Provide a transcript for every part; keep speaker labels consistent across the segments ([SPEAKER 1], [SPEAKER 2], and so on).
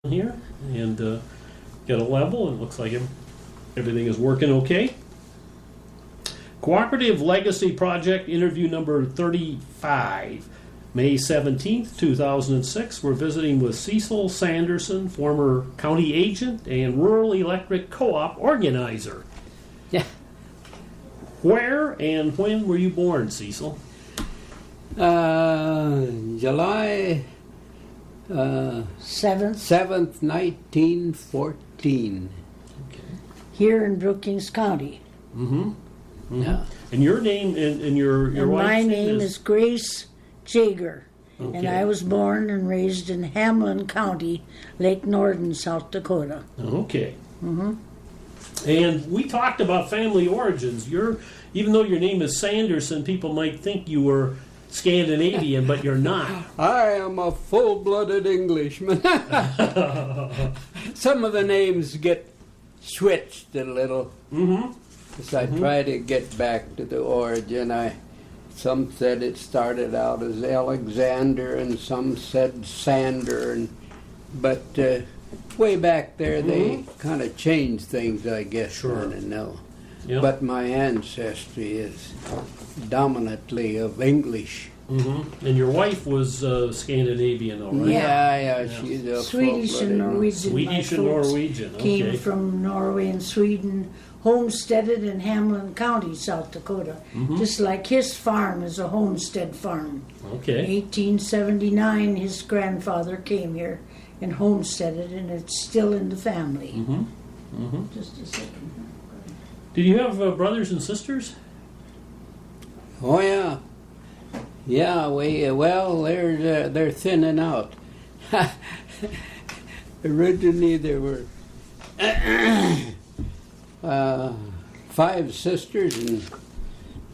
[SPEAKER 1] here and get a level, and it looks like everything is working okay. Cooperative Legacy Project interview number 35, May 17th, 2006. We're visiting with Cecil Sanderson, former county agent and rural electric co-op organizer.
[SPEAKER 2] Yeah.
[SPEAKER 1] Where and when were you born, Cecil?
[SPEAKER 2] July 7th, 1914.
[SPEAKER 1] Okay.
[SPEAKER 3] Here in Brookings County.
[SPEAKER 1] Mm-hmm. Mm-hmm.
[SPEAKER 2] Yeah.
[SPEAKER 1] And your name and your
[SPEAKER 3] And
[SPEAKER 1] wife's
[SPEAKER 3] my name is Grace Jager.
[SPEAKER 1] Okay.
[SPEAKER 3] And I was born and raised in Hamlin County, Lake Norden, South Dakota.
[SPEAKER 1] Okay.
[SPEAKER 3] Mm-hmm.
[SPEAKER 1] And we talked about family origins. Even though your name is Sanderson, people might think you were Scandinavian, but you're not.
[SPEAKER 2] I am a full-blooded Englishman. Some of the names get switched a little.
[SPEAKER 1] Mm-hmm.
[SPEAKER 2] As I try to get back to the origin, some said it started out as Alexander, and some said Sander, but way back there they kind of changed things, I guess.
[SPEAKER 1] Sure.
[SPEAKER 2] I don't know.
[SPEAKER 1] Yep.
[SPEAKER 2] But my ancestry is dominantly of English.
[SPEAKER 1] Mm-hmm. And your wife was Scandinavian, all right?
[SPEAKER 2] Yeah, she's a
[SPEAKER 3] Swedish and Norwegian.
[SPEAKER 1] Swedish
[SPEAKER 3] My
[SPEAKER 1] and
[SPEAKER 3] folks
[SPEAKER 1] Norwegian.
[SPEAKER 3] Came
[SPEAKER 1] Okay.
[SPEAKER 3] from Norway and Sweden, homesteaded in Hamlin County, South Dakota. Just like his farm is a homestead farm.
[SPEAKER 1] Okay.
[SPEAKER 3] 1879, his grandfather came here and homesteaded, and it's still in the family.
[SPEAKER 1] Mm-hmm. Mm-hmm.
[SPEAKER 3] Just a second.
[SPEAKER 1] Did you have brothers and sisters?
[SPEAKER 2] Oh yeah, they're thinning out. Originally there were 5 sisters and,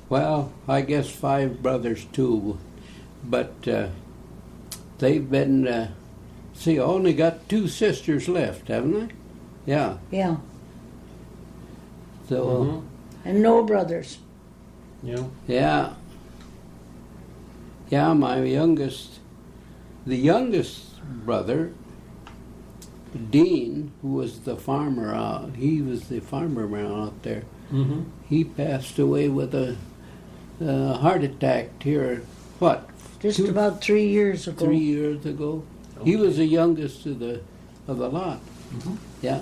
[SPEAKER 2] well, I guess 5 brothers too, but they've been. I only got 2 sisters left, haven't I? Yeah.
[SPEAKER 3] Yeah,
[SPEAKER 2] So.
[SPEAKER 3] and no brothers.
[SPEAKER 1] Yeah.
[SPEAKER 2] Yeah. Yeah, the youngest brother, Dean, who was the farmer he was the farmer out there.
[SPEAKER 1] Mm-hmm.
[SPEAKER 2] He passed away with a heart attack here,
[SPEAKER 3] Just about 3 years ago.
[SPEAKER 2] 3 years ago. He was the youngest of the lot.
[SPEAKER 1] Mm-hmm.
[SPEAKER 2] Yeah.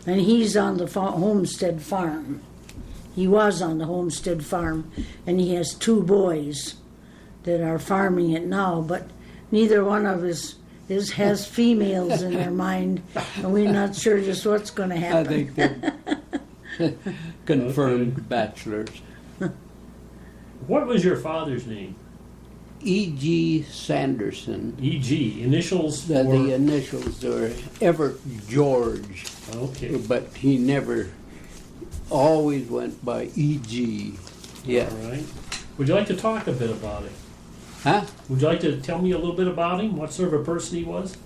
[SPEAKER 3] And he's on the homestead farm. He was on the homestead farm, and he has 2 boys that are farming it now, but neither one of us has females in their mind, and we're not sure just what's going to
[SPEAKER 2] I
[SPEAKER 3] happen.
[SPEAKER 2] think they're confirmed bachelors.
[SPEAKER 1] What was your father's name?
[SPEAKER 2] E.G. Sanderson.
[SPEAKER 1] E.G. Initials for...
[SPEAKER 2] The initials are Ever George,
[SPEAKER 1] Okay.
[SPEAKER 2] but he never always went by E.G. Yeah.
[SPEAKER 1] All right. Would you like to talk a bit about it?
[SPEAKER 2] Huh?
[SPEAKER 1] Would you like to tell me a little bit about him? What sort of a person he was?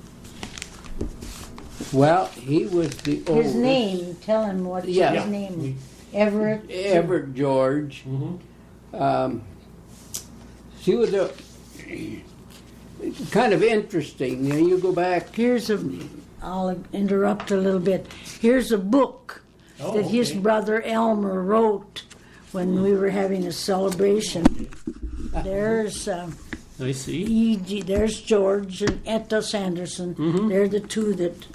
[SPEAKER 2] Well, he was the oldest.
[SPEAKER 3] His name, tell him what's his name. Everett.
[SPEAKER 2] Ever George.
[SPEAKER 1] Mm-hmm.
[SPEAKER 2] She was kind of interesting. You go back.
[SPEAKER 3] I'll interrupt a little bit. Here's a book that his brother Elmer wrote when we were having a celebration. There's
[SPEAKER 1] I see.
[SPEAKER 3] E.G. There's George and Etta Sanderson. They're the 2 that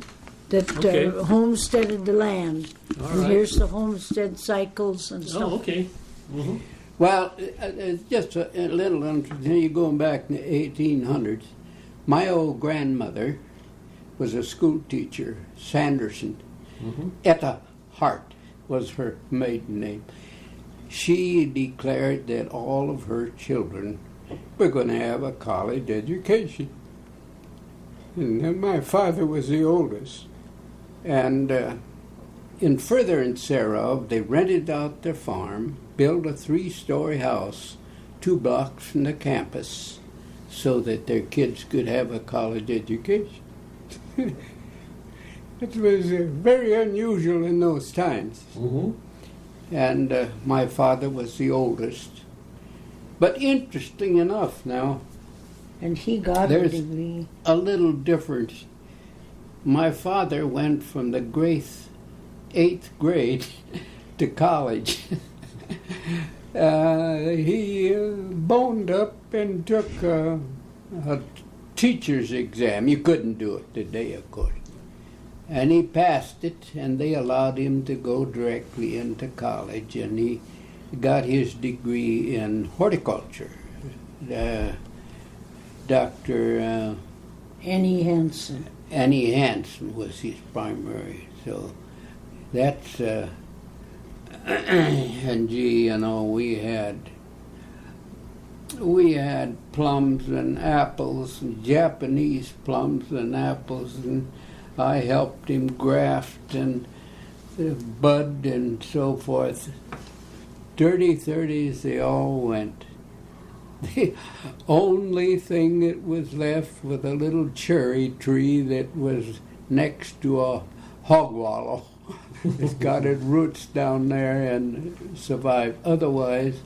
[SPEAKER 1] Okay.
[SPEAKER 3] homesteaded the land.
[SPEAKER 1] All
[SPEAKER 3] And
[SPEAKER 1] right.
[SPEAKER 3] here's the homestead cycles and stuff.
[SPEAKER 1] Oh, okay. Mm-hmm.
[SPEAKER 2] Well, just a little interesting. You're going back in the 1800s. My old grandmother was a school teacher, Sanderson.
[SPEAKER 1] Mm-hmm.
[SPEAKER 2] Etta Hart was her maiden name. She declared that all of her children were going to have a college education. And then my father was the oldest. And in furtherance thereof, they rented out their farm, built a 3-story house 2 blocks from the campus so that their kids could have a college education. It was very unusual in those times.
[SPEAKER 1] Mm-hmm.
[SPEAKER 2] And my father was the oldest. But interesting enough now,
[SPEAKER 3] And he got a
[SPEAKER 2] there's
[SPEAKER 3] degree.
[SPEAKER 2] a little difference my father went from the Groth 8th grade to college. He boned up and took a teacher's exam. You couldn't do it today, of course. And he passed it, and they allowed him to go directly into college, and he got his degree in horticulture. Dr.
[SPEAKER 3] Annie Hansen.
[SPEAKER 2] Annie Hansen was his primary. So that's, and gee, you know, we had plums and apples, and Japanese plums and apples, and I helped him graft and bud and so forth. Dirty 30s, they all went. The only thing that was left was a little cherry tree that was next to a hog wallow. It's got its roots down there and survived. Otherwise,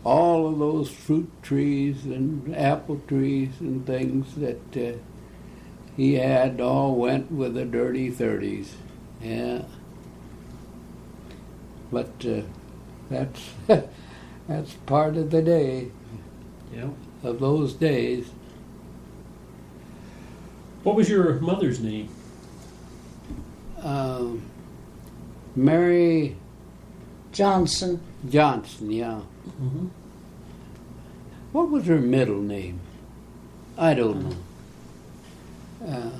[SPEAKER 2] all of those fruit trees and apple trees and things that he had all went with the dirty 30s. Yeah. But that's that's part of the day.
[SPEAKER 1] Yeah.
[SPEAKER 2] Of those days.
[SPEAKER 1] What was your mother's name?
[SPEAKER 2] Mary
[SPEAKER 3] Johnson.
[SPEAKER 2] Johnson, yeah.
[SPEAKER 1] Mm-hmm.
[SPEAKER 2] What was her middle name? I don't know.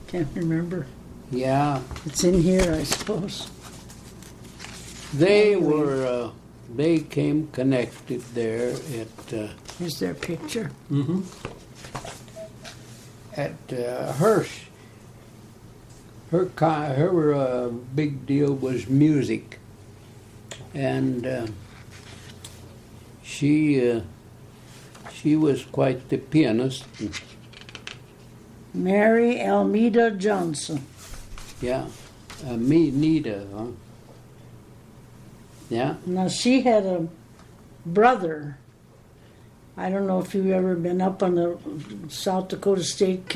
[SPEAKER 3] Can't remember.
[SPEAKER 2] Yeah.
[SPEAKER 3] It's in here, I suppose.
[SPEAKER 2] They were, they came connected there at...
[SPEAKER 3] Here's their picture.
[SPEAKER 1] Mm-hmm.
[SPEAKER 2] At Hirsch. Her big deal was music, and she was quite the pianist.
[SPEAKER 3] Mary Almeida Johnson.
[SPEAKER 2] Yeah, Nita, huh? Yeah.
[SPEAKER 3] Now, she had a brother. I don't know if you've ever been up on the South Dakota State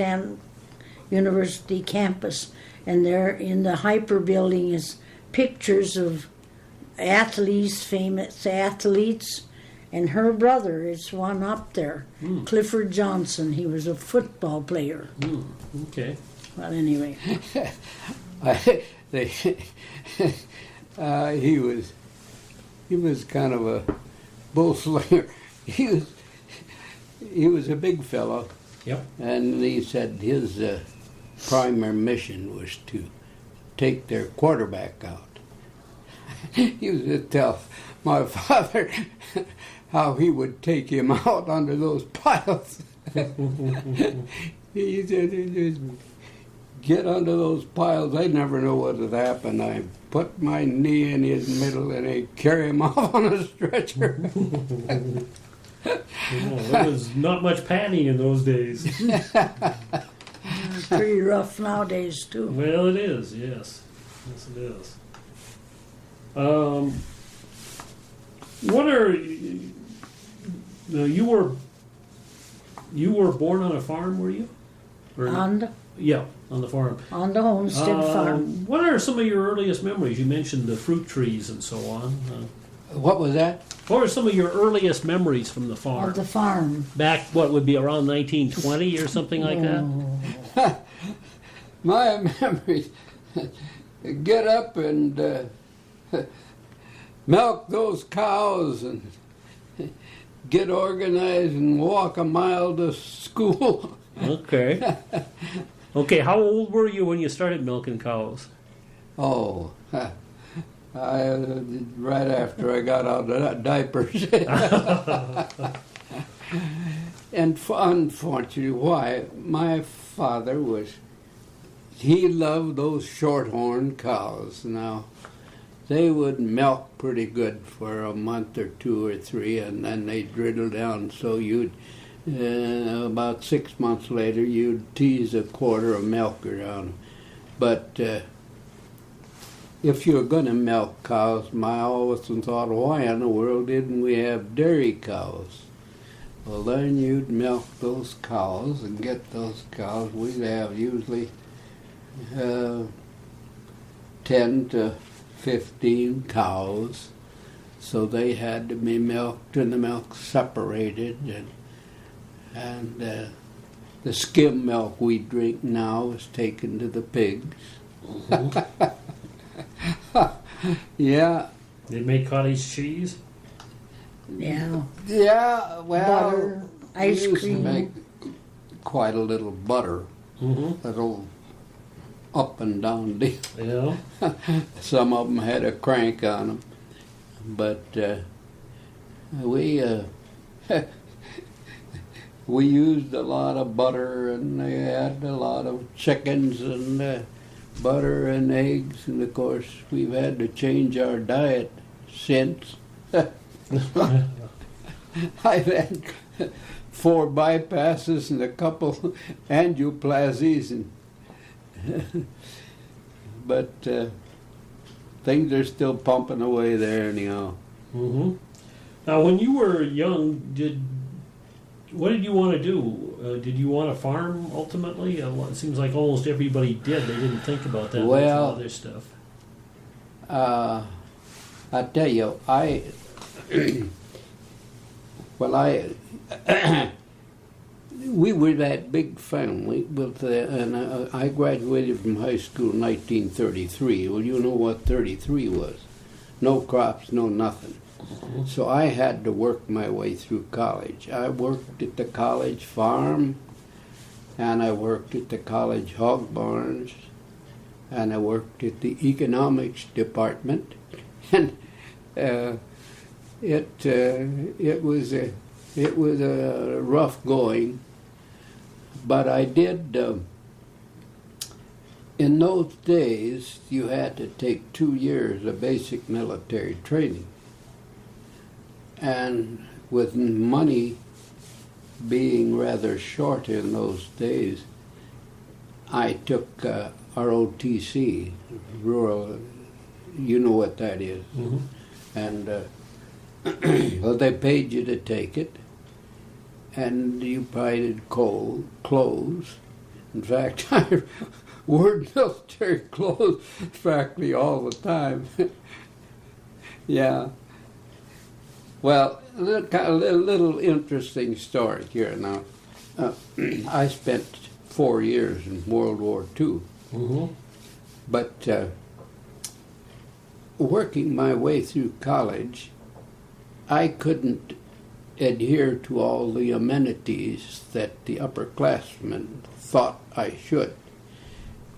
[SPEAKER 3] University campus, and there in the Hyper building is pictures of athletes, famous athletes, and her brother is one up there, Clifford Johnson. He was a football player.
[SPEAKER 1] Okay.
[SPEAKER 3] Well, anyway.
[SPEAKER 2] He was kind of a bullslinger. He was a big fellow.
[SPEAKER 1] Yep.
[SPEAKER 2] And he said his primary mission was to take their quarterback out. He was to tell my father how he would take him out under those piles. He said, just get under those piles. I never know what would happen. I put my knee in his middle and I carry him off on a stretcher.
[SPEAKER 1] There was not much padding in those days.
[SPEAKER 3] It's pretty rough nowadays, too.
[SPEAKER 1] Well, it is, yes. Yes, it is. What are you were born on a farm, were you? Or, on the farm.
[SPEAKER 3] On the homestead farm.
[SPEAKER 1] What are some of your earliest memories? You mentioned the fruit trees and so on.
[SPEAKER 2] What was that?
[SPEAKER 1] What are some of your earliest memories from the farm?
[SPEAKER 3] Of the farm.
[SPEAKER 1] Back, what would be around 1920 or something like that?
[SPEAKER 2] My memories. Get up and milk those cows and get organized and walk a mile to school.
[SPEAKER 1] Okay. Okay, how old were you when you started milking cows?
[SPEAKER 2] Oh, right after I got out of diapers. And unfortunately, why? My father he loved those shorthorn cows. Now, they would milk pretty good for a month or 2 or 3, and then they'd driddle down. So you'd, about 6 months later, you'd tease a quarter of milk around. But if you were going to milk cows, I always thought, why in the world didn't we have dairy cows? Well, then you'd milk those cows and get those cows. We'd have usually 10 to 15 cows, so they had to be milked and the milk separated, and the skim milk we drink now is taken to the pigs. Yeah.
[SPEAKER 1] They make cottage cheese.
[SPEAKER 3] Yeah.
[SPEAKER 2] Yeah, well,
[SPEAKER 3] Butter, ice
[SPEAKER 2] we used to
[SPEAKER 3] cream.
[SPEAKER 2] make quite a little butter, little up and down deal.
[SPEAKER 1] Yeah.
[SPEAKER 2] Some of them had a crank on them, but we we used a lot of butter, and they had a lot of chickens and butter and eggs, and of course we've had to change our diet since. I've had 4 bypasses and a couple angioplasties, and but things are still pumping away there anyhow.
[SPEAKER 1] Mm-hmm. Now, when you were young, what did you want to do? Did you want to farm ultimately? It seems like almost everybody did. They didn't think about that much
[SPEAKER 2] Well,
[SPEAKER 1] other stuff.
[SPEAKER 2] I tell you, we were that big family, and I graduated from high school in 1933. Well, you know what 33 was. No crops, no nothing. So I had to work my way through college. I worked at the college farm, and I worked at the college hog barns, and I worked at the economics department, and it was a rough going, but I did. In those days, you had to take 2 years of basic military training, and with money being rather short in those days, I took ROTC, rural. You know what that is.
[SPEAKER 1] Mm-hmm.
[SPEAKER 2] And well, they paid you to take it, and you provided clothes. In fact, I wore military clothes practically all the time. Yeah. Well, a little interesting story here now. I spent 4 years in World War II, but working my way through college, I couldn't adhere to all the amenities that the upperclassmen thought I should.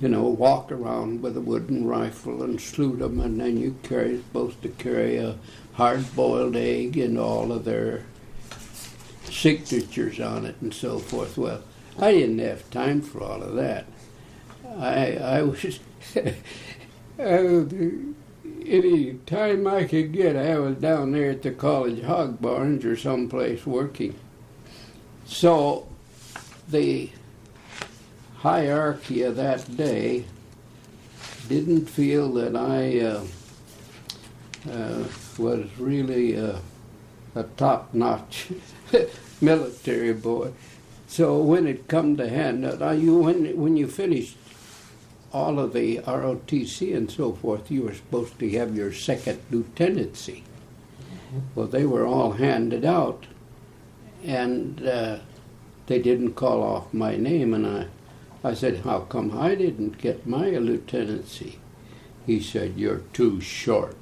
[SPEAKER 2] You know, walk around with a wooden rifle and shoot them, and then you're supposed to carry a hard-boiled egg and all of their signatures on it and so forth. Well, I didn't have time for all of that. I was any time I could get, I was down there at the college hog barns or someplace working. So the hierarchy of that day didn't feel that I was really a top-notch military boy. So when it come to hand, when you finished all of the ROTC and so forth, you were supposed to have your second lieutenancy. Well, they were all handed out, and they didn't call off my name, and I said, how come I didn't get my lieutenancy? He said, you're too short.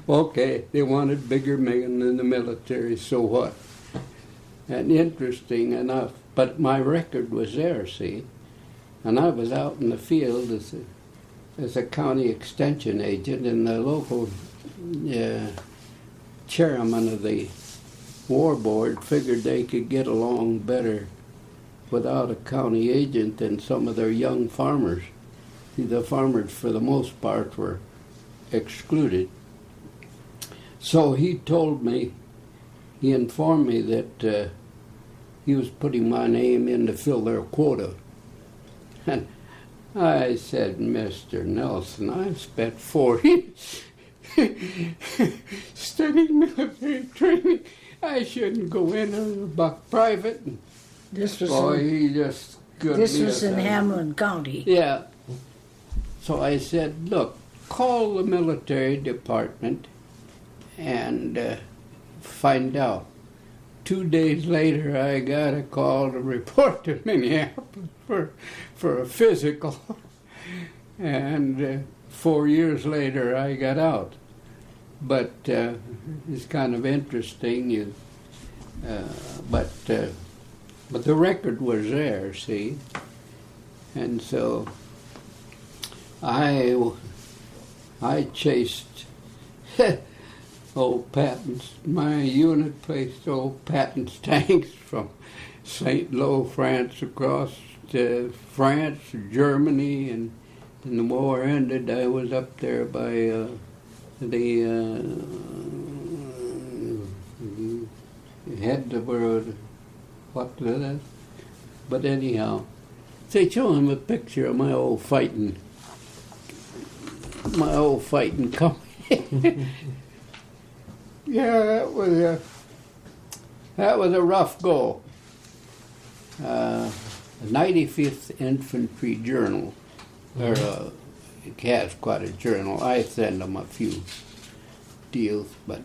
[SPEAKER 2] Okay, they wanted bigger men in the military, so what? And interesting enough, but my record was there, see? And I was out in the field as a county extension agent, and the local chairman of the war board figured they could get along better without a county agent than some of their young farmers. The farmers, for the most part, were excluded. So he informed me that he was putting my name in to fill their quota. And I said, Mr. Nelson, I've spent 4 years studying military training. I shouldn't go in as a buck private.
[SPEAKER 3] This was
[SPEAKER 2] Boy, he just
[SPEAKER 3] This was in
[SPEAKER 2] goodness.
[SPEAKER 3] Hamlin County.
[SPEAKER 2] Yeah. So I said, look, call the military department and find out. 2 days later, I got a call to report to Minneapolis for a physical. And 4 years later, I got out. But it's kind of interesting. But the record was there, see? And so I chased old Patton's. My unit placed old Patton's tanks from St. Lo, France, across to France, Germany, and when the war ended, I was up there by the head of what was that? But anyhow, they show him a picture of my old fighting company. Yeah, that was a rough go. 95th Infantry Journal, or it has quite a journal. I send them a few deals, but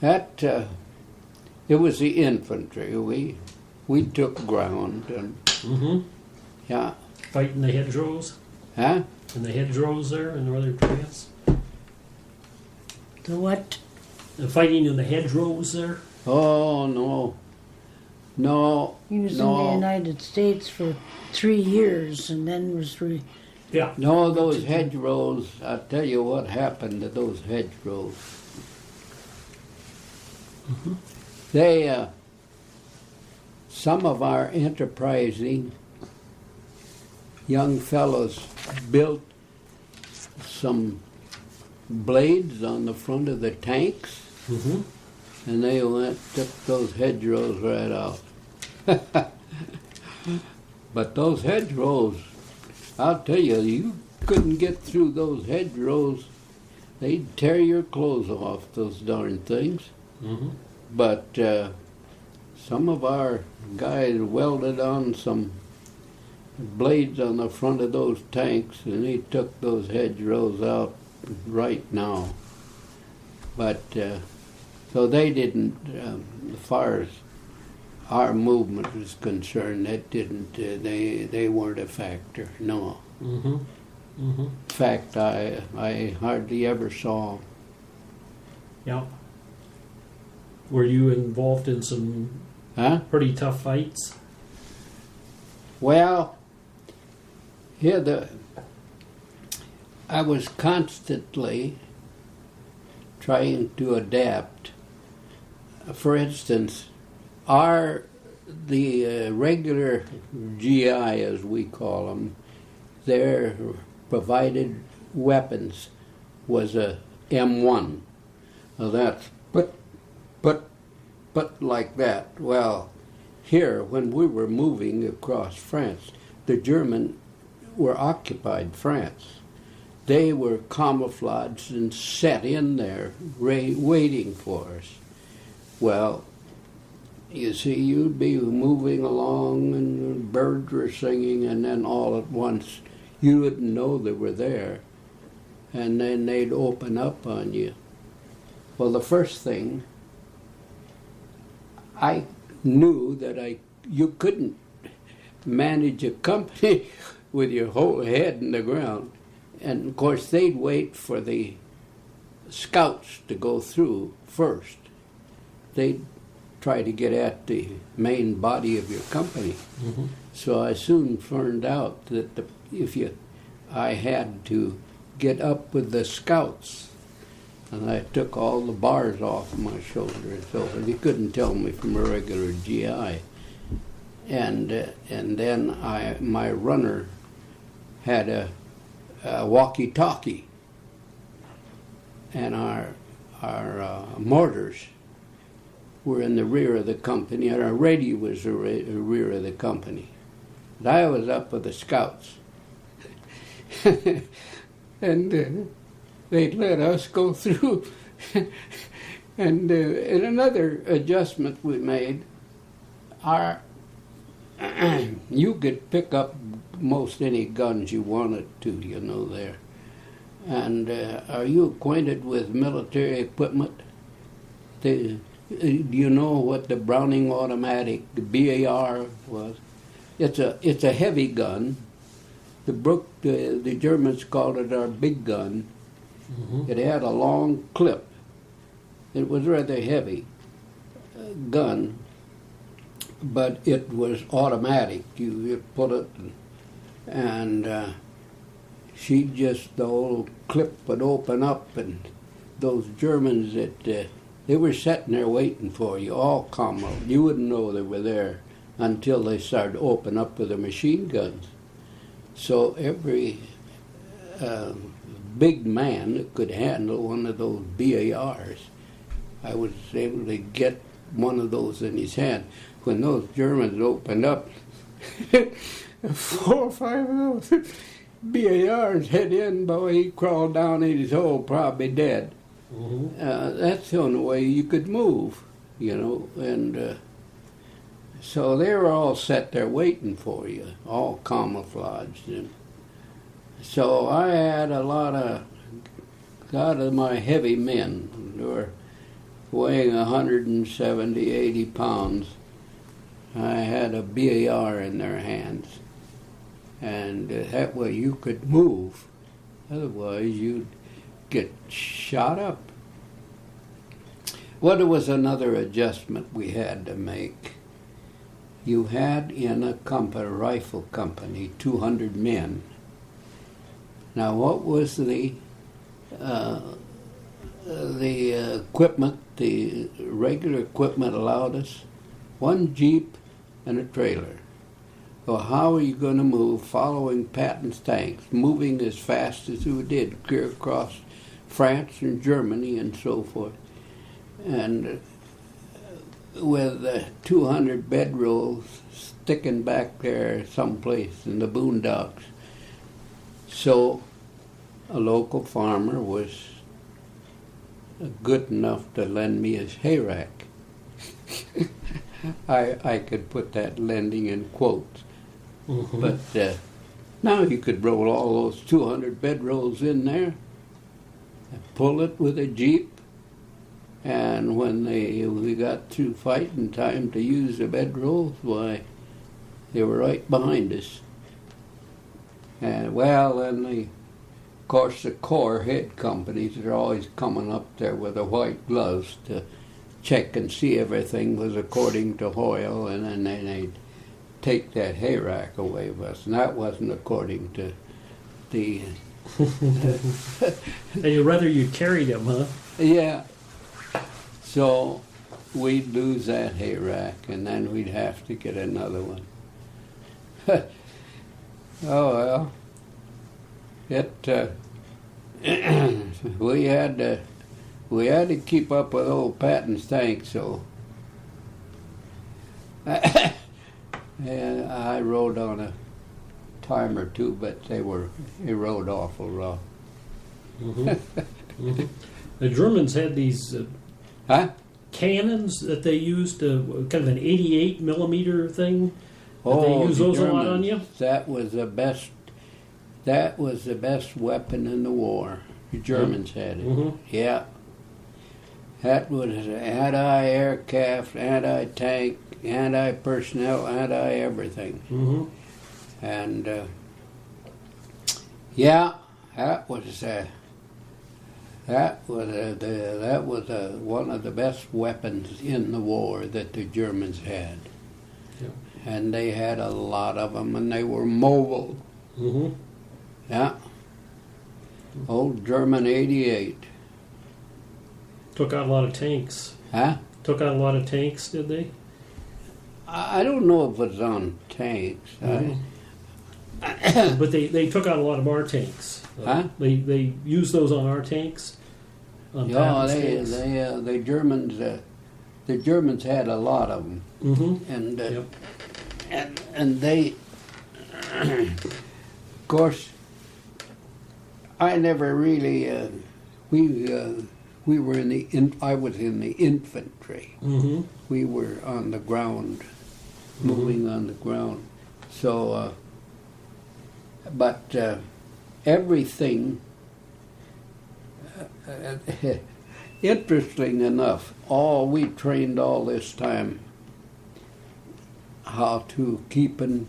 [SPEAKER 2] that it was the infantry. We took ground and yeah.
[SPEAKER 1] Fighting the hedgerows?
[SPEAKER 2] Huh?
[SPEAKER 1] In the hedgerows there in northern France?
[SPEAKER 3] The what?
[SPEAKER 1] The fighting in the hedgerows there?
[SPEAKER 2] Oh no.
[SPEAKER 3] He was in the United States for 3 years and then was
[SPEAKER 1] Yeah.
[SPEAKER 2] No, those hedgerows, I'll tell you what happened to those hedgerows. They, some of our enterprising young fellows built some blades on the front of the tanks, and they took those hedgerows right out. But those hedgerows, I'll tell you, you couldn't get through those hedgerows. They'd tear your clothes off, those darn things. But some of our guys welded on some blades on the front of those tanks, and they took those hedgerows out right now. But so they didn't, as far as our movement was concerned, that didn't. They weren't a factor. No. In fact, I hardly ever saw.
[SPEAKER 1] Yeah. Were you involved in some pretty tough fights?
[SPEAKER 2] Well, I was constantly trying to adapt. For instance, the regular GI, as we call them, their provided weapons was a M1. Now that's but like that. Well, here, when we were moving across France, the German were occupied France. They were camouflaged and set in there, waiting for us. Well, you see, you'd be moving along and birds were singing, and then all at once you wouldn't know they were there, and then they'd open up on you. Well, the first thing, I knew that you couldn't manage a company with your whole head in the ground. And of course they'd wait for the scouts to go through first. They'd try to get at the main body of your company. So I soon found out that I had to get up with the scouts. And I took all the bars off my shoulder and so forth. You couldn't tell me from a regular GI. And then my runner had a walkie-talkie, and our mortars were in the rear of the company, and our radio was the rear of the company. And I was up with the scouts, and they'd let us go through. And another adjustment we made, you could pick up most any guns you wanted to, you know, there. And are you acquainted with military equipment? Do you know what the Browning automatic, the BAR, was? It's a heavy gun. The Germans called it our big gun. It had a long clip. It was rather heavy gun, but it was automatic. You put it, and the old clip would open up, and those Germans they were sitting there waiting for you, all calm. You wouldn't know they were there until they started to open up with their machine guns. So every big man that could handle one of those BARs, I was able to get one of those in his hand. When those Germans opened up, 4 or 5 of those BARs hit in, boy, he crawled down in his hole, probably dead. That's the only way you could move, you know, and so they were all set there waiting for you, all camouflaged. And so I had a lot of my heavy men who were weighing 170, 80 pounds. I had a BAR in their hands, and that way you could move. Otherwise, you'd get shot up. Well, there was another adjustment we had to make. You had in a rifle company 200 men. Now, what was the equipment? The regular equipment allowed us 1 Jeep and a trailer. Well, how are you going to move following Patton's tanks, moving as fast as we did, clear across France and Germany and so forth, and with 200 bedrolls sticking back there someplace in the boondocks? So a local farmer was good enough to lend me his hay rack. I could put that lending in quotes. But now you could roll all those 200 bedrolls in there, pull it with a Jeep, and when we got through fighting, time to use the bedrolls, why, they were right behind us. And well, then of course the Corps head companies are always coming up there with the white gloves to check and see everything was according to Hoyle, and then they'd take that hay rack away with us, and that wasn't according to the...
[SPEAKER 1] And you'd rather you carried them, huh?
[SPEAKER 2] Yeah. So we'd lose that hay rack, and then we'd have to get another one. Oh, well. We had to keep up with old Patton's tank, so and I rode on a time or two, but they rode awful rough.
[SPEAKER 1] The Germans had these cannons that they used, kind of an 88 millimeter thing. They use those Germans, a lot on you.
[SPEAKER 2] That was the best. That was the best weapon in the war. The Germans had it. Yeah. That was anti-aircraft, anti-tank, anti-personnel, anti-everything. And yeah, that was one of the best weapons in the war that the Germans had. Yeah. And they had a lot of them, and they were mobile. Yeah. Old German 88.
[SPEAKER 1] Took out a lot of tanks. Took out a lot of tanks, did they?
[SPEAKER 2] I don't know if it was on tanks.
[SPEAKER 1] But they took out a lot of our tanks. They used those on our tanks. On tanks.
[SPEAKER 2] The Germans had a lot of them, and they, of course, I never really. We were I was in the infantry. We were on the ground moving on the ground. So, but everything, interesting enough, we trained all this time how to keep in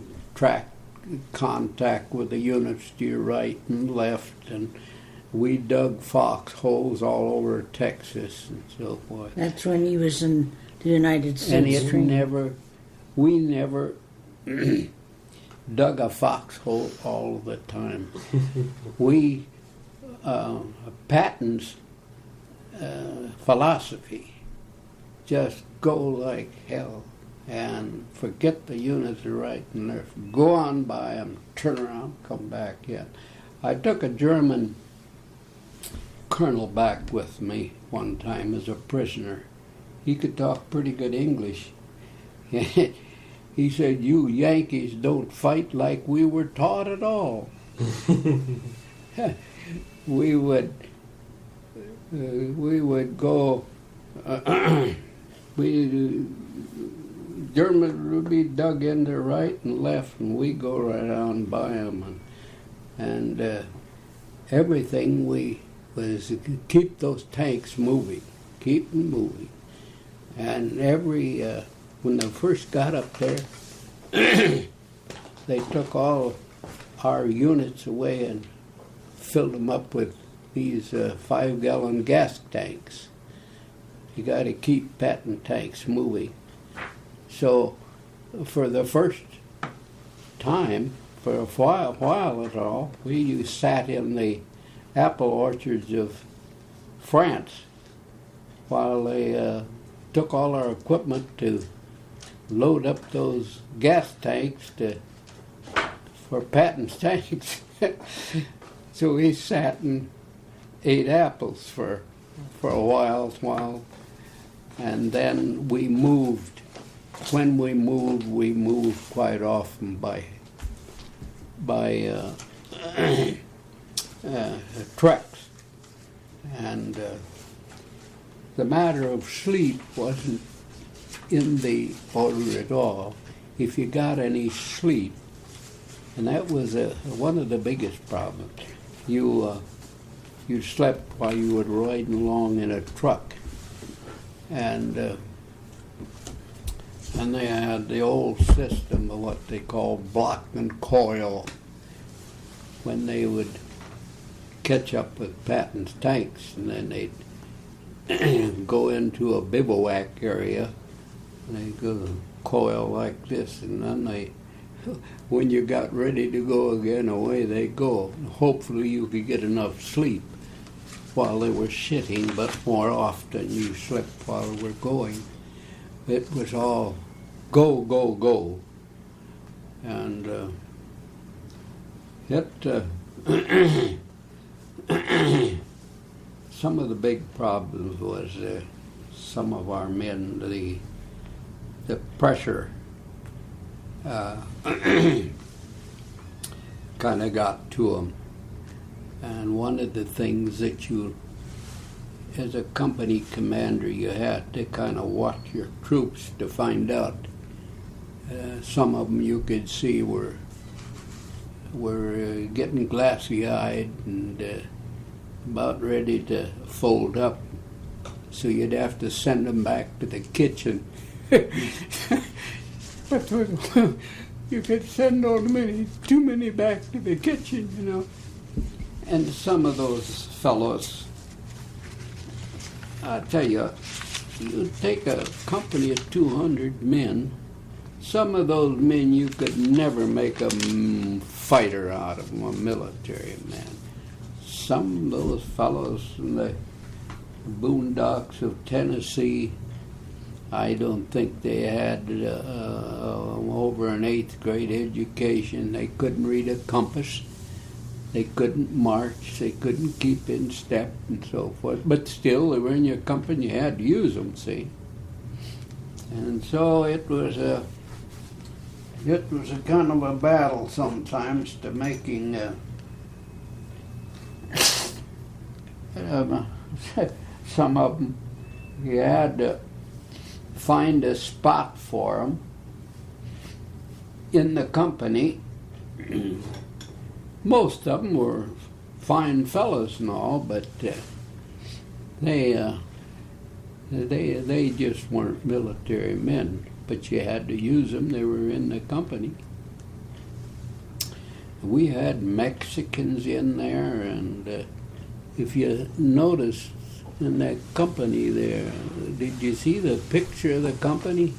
[SPEAKER 2] contact with the units to your right and left, and we dug foxholes all over Texas and so forth.
[SPEAKER 3] That's when he was in the United States.
[SPEAKER 2] And it
[SPEAKER 3] training.
[SPEAKER 2] we never dug a foxhole all the time. We, Patton's philosophy, just go like hell and forget the units are right and left. Go on by them, turn around, come back in. I took a German colonel back with me one time as a prisoner. He could talk pretty good English. He said, "You Yankees don't fight like we were taught at all." We would go. Germans would be dug in there right and left, and we go right on by them, and everything we was to keep those tanks moving, keep them moving, and when they first got up there, they took all our units away and filled them up with these 5-gallon gas tanks. You got to keep Patton tanks moving. So for the first time, for a while at all, we sat in the apple orchards of France while they took all our equipment to load up those gas tanks for Patton's tanks. So we sat and ate apples for a while, and then we moved. When we moved quite often by trucks, and the matter of sleep wasn't in the order at all. If you got any sleep, and that was one of the biggest problems. You slept while you were riding along in a truck, and they had the old system of what they call block and coil, when they would catch up with Patton's tanks, and then they'd go into a bivouac area, and they'd go coil like this, and then when you got ready to go again, away they go. Hopefully you could get enough sleep while they were shitting, but more often you slept while they were going. It was all go, go, go. And some of the big problems was some of our men, the pressure kind of got to them. And one of the things that you, as a company commander, you had to kind of watch your troops to find out. Some of them you could see were getting glassy-eyed and about ready to fold up, so you'd have to send them back to the kitchen. But you could send too many back to the kitchen, you know. And some of those fellows, I tell you, you take a company of 200 men, some of those men you could never make a fighter out of them, a military man. Some of those fellows in the boondocks of Tennessee, I don't think they had over an 8th grade education. They couldn't read a compass. They couldn't march. They couldn't keep in step and so forth. But still, they were in your company. You had to use them, see. And so it was a kind of a battle sometimes to making some of them. You had to find a spot for them in the company, most of them were fine fellows and all, but they just weren't military men. But you had to use them. They were in the company. We had Mexicans in there, and if you notice in that company there, did you see the picture of the company?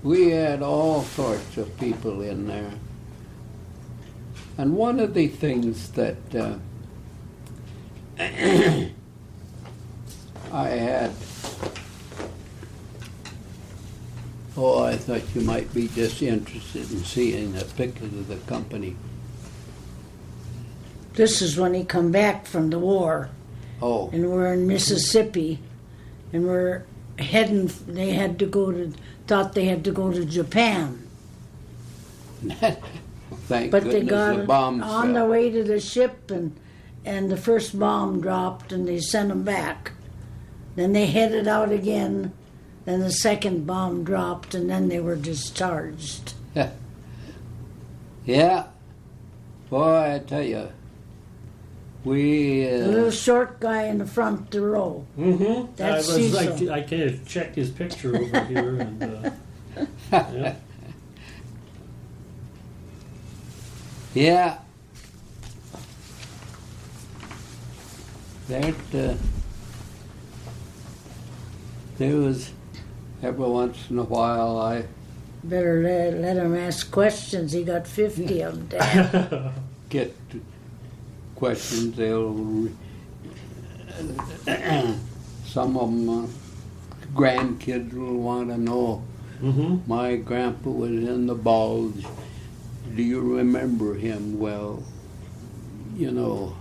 [SPEAKER 2] We had all sorts of people in there. And one of the things that I had, I thought you might be just interested in seeing a picture of the company.
[SPEAKER 3] This is when he come back from the war.
[SPEAKER 2] Oh.
[SPEAKER 3] And we're in Mississippi, and we're heading. They had to go to. Thought they had to go to Japan,
[SPEAKER 2] Thank
[SPEAKER 3] but
[SPEAKER 2] goodness
[SPEAKER 3] they got
[SPEAKER 2] the bombs
[SPEAKER 3] on
[SPEAKER 2] fell.
[SPEAKER 3] the way to the ship, and the first bomb dropped, and they sent them back. Then they headed out again. Then the second bomb dropped, and then they were discharged.
[SPEAKER 2] Yeah. Boy, I tell you, we...
[SPEAKER 3] The little short guy in the front row.
[SPEAKER 1] Mm-hmm.
[SPEAKER 3] That's Cecil.
[SPEAKER 1] I kind of checked his picture over here, and yeah.
[SPEAKER 2] Yeah. That, there was, every once in a while, I
[SPEAKER 3] Better let him ask questions. He got 50 of them. Dad.
[SPEAKER 2] get questions. They'll, some of them, grandkids will want to know.
[SPEAKER 1] Mm-hmm.
[SPEAKER 2] My grandpa was in the bulge. Do you remember him? Well, you know,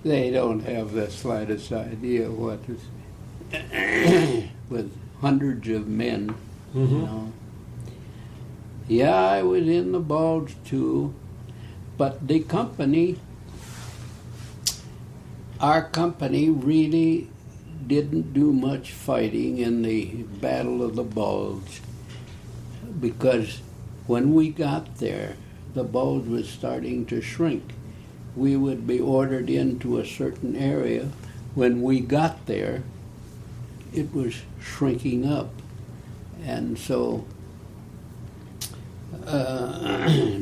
[SPEAKER 2] they don't have the slightest idea what is with hundreds of men,
[SPEAKER 1] Mm-hmm.
[SPEAKER 2] you know. Yeah, I was in the bulge too, but the company, our company really didn't do much fighting in the Battle of the Bulge, because when we got there, the bulge was starting to shrink. We would be ordered into a certain area. When we got there, it was shrinking up. And so,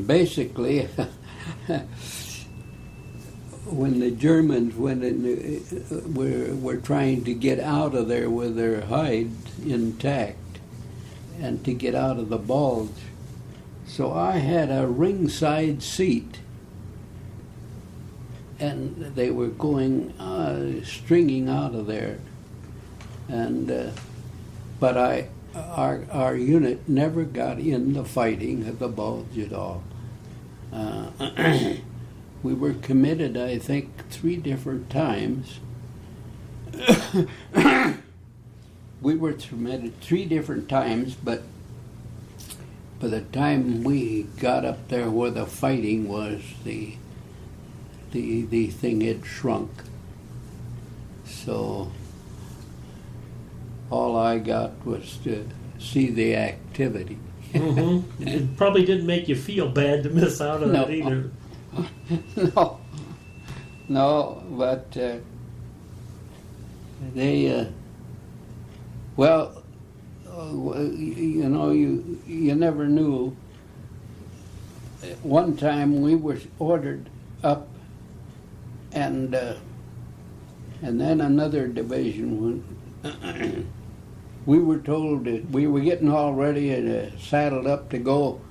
[SPEAKER 2] basically, when the Germans went in, were trying to get out of there with their hide intact and to get out of the bulge. So I had a ringside seat, and they were going, stringing out of there. And, but our unit never got in the fighting at the bulge at all. We were committed, I think, 3 different times. We were committed 3 different times, but by the time we got up there where the fighting was, the thing had shrunk. So all I got was to see the activity.
[SPEAKER 1] Mm-hmm. It probably didn't make you feel bad to miss out on
[SPEAKER 2] No.
[SPEAKER 1] it either.
[SPEAKER 2] No, but they, well, you know, you never knew. One time we were ordered up, and then another division went. We were told that we were getting all ready and saddled up to go,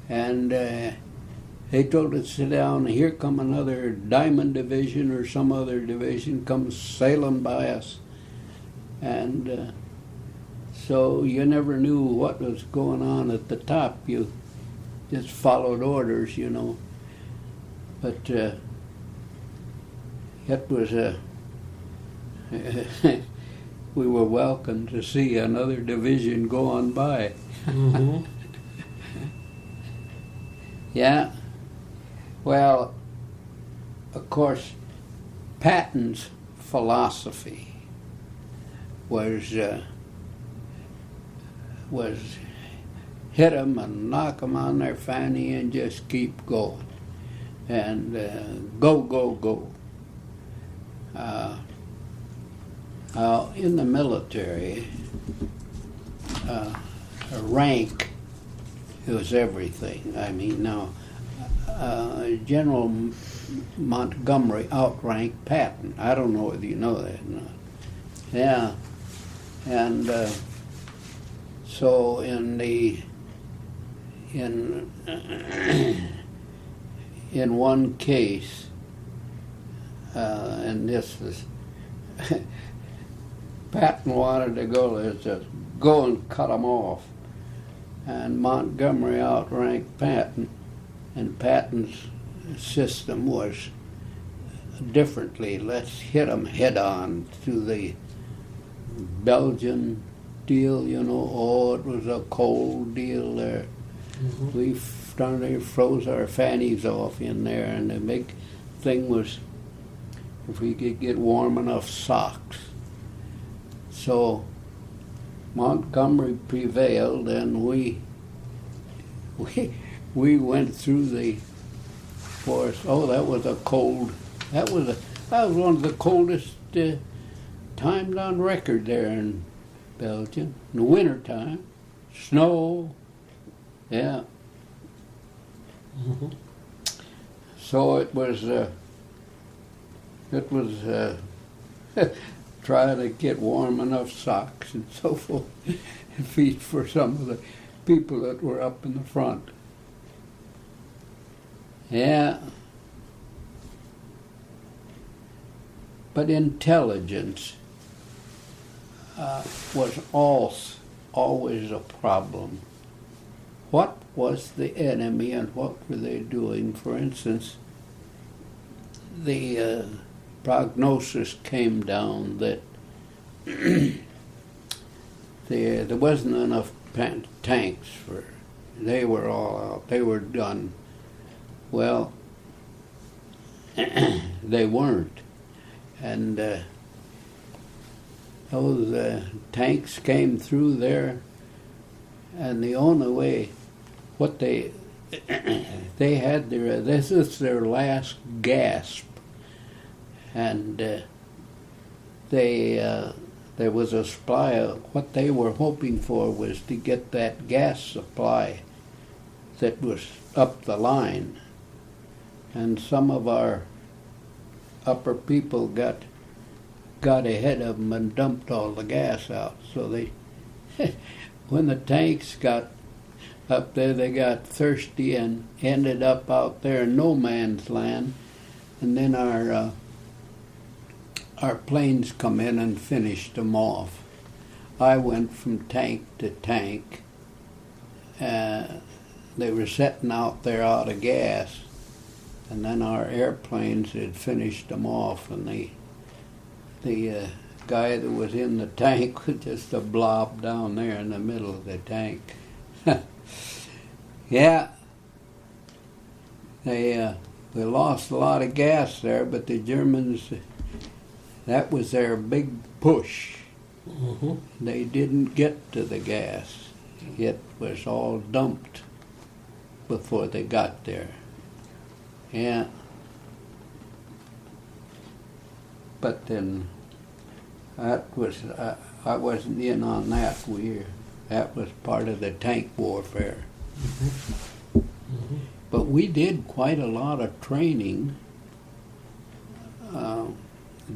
[SPEAKER 2] and they told us to sit down. Here come another Diamond Division or some other division comes sailing by us, and so you never knew what was going on at the top. You just followed orders, you know. But it was a we were welcome to see another division go on by.
[SPEAKER 1] Mm-hmm.
[SPEAKER 2] Yeah. Well, of course, Patton's philosophy was was hit them and knock them on their fanny and just keep going. And go, go, go. In the military, a rank was everything. I mean, now, General Montgomery outranked Patton. I don't know whether you know that or not. Yeah. And so in one case, and this is Patton wanted to go and cut them off, and Montgomery outranked Patton, and Patton's system was differently. Let's hit them head on to the Belgian deal, you know. Oh, it was a cold deal there. Mm-hmm. We froze our fannies off in there, and the big thing was if we could get warm enough socks. So Montgomery prevailed, and we went through the forest. Oh, that was that was one of the coldest times on record there in Belgium. In the winter time, snow, yeah. Mm-hmm. So it was trying to get warm enough socks and so forth and feet for some of the people that were up in the front. Yeah. But intelligence was always a problem. What was the enemy and what were they doing? For instance, the prognosis came down that there wasn't enough tanks they were all out. They were done. Well, they weren't. And those tanks came through there, and the only way, what they had this is their last gasp, and there was a supply of what they were hoping for was to get that gas supply that was up the line, and some of our upper people got ahead of them and dumped all the gas out. So they, when the tanks got up there, they got thirsty and ended up out there in no man's land. And then our planes come in and finished them off. I went from tank to tank. They were setting out there out of gas, and then our airplanes had finished them off, and the guy that was in the tank was just a blob down there in the middle of the tank. Yeah, they lost a lot of gas there, but the Germans, that was their big push. Mm-hmm. They didn't get to the gas. It was all dumped before they got there. Yeah. But then that was, I wasn't in on that. That was part of the tank warfare. Mm-hmm. Mm-hmm. But we did quite a lot of training,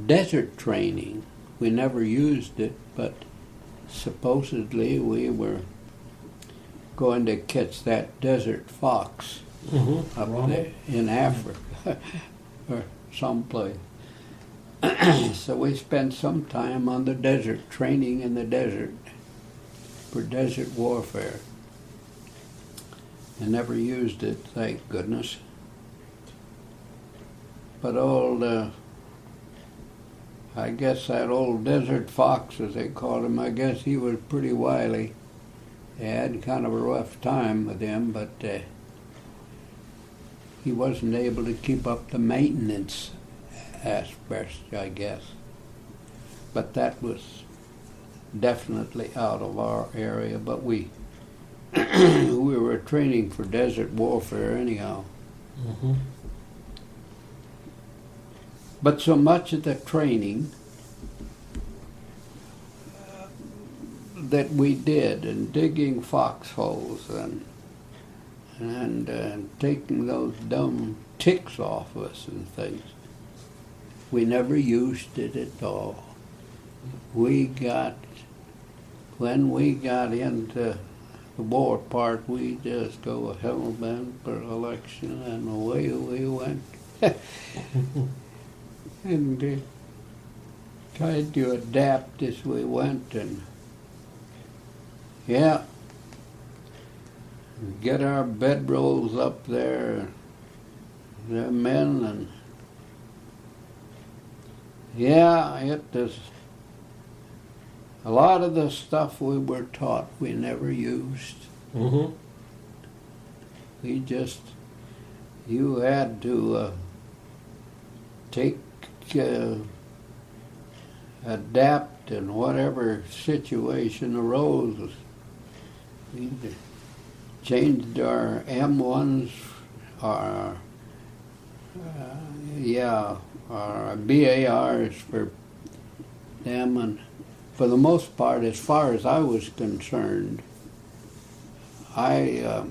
[SPEAKER 2] desert training. We never used it, but supposedly we were going to catch that desert fox up there in Africa or someplace. So we spent some time on the desert, training in the desert for desert warfare. I never used it, thank goodness. But I guess that old desert fox, as they called him, I guess he was pretty wily. They had kind of a rough time with him, but he wasn't able to keep up the maintenance aspect, I guess. But that was definitely out of our area, but we we were training for desert warfare anyhow.
[SPEAKER 1] Mm-hmm.
[SPEAKER 2] But so much of the training that we did, and digging foxholes and taking those dumb ticks off us and things, we never used it at all. When we got into the war part, we just go hell-bent for election, and away we went. And tried to adapt as we went, and yeah, get our bedrolls up there, the men, and yeah, it was a lot of the stuff we were taught we never used.
[SPEAKER 1] Mm-hmm.
[SPEAKER 2] You had to adapt in whatever situation arose. We changed our M1s, our BARs for them, and for the most part, as far as I was concerned, I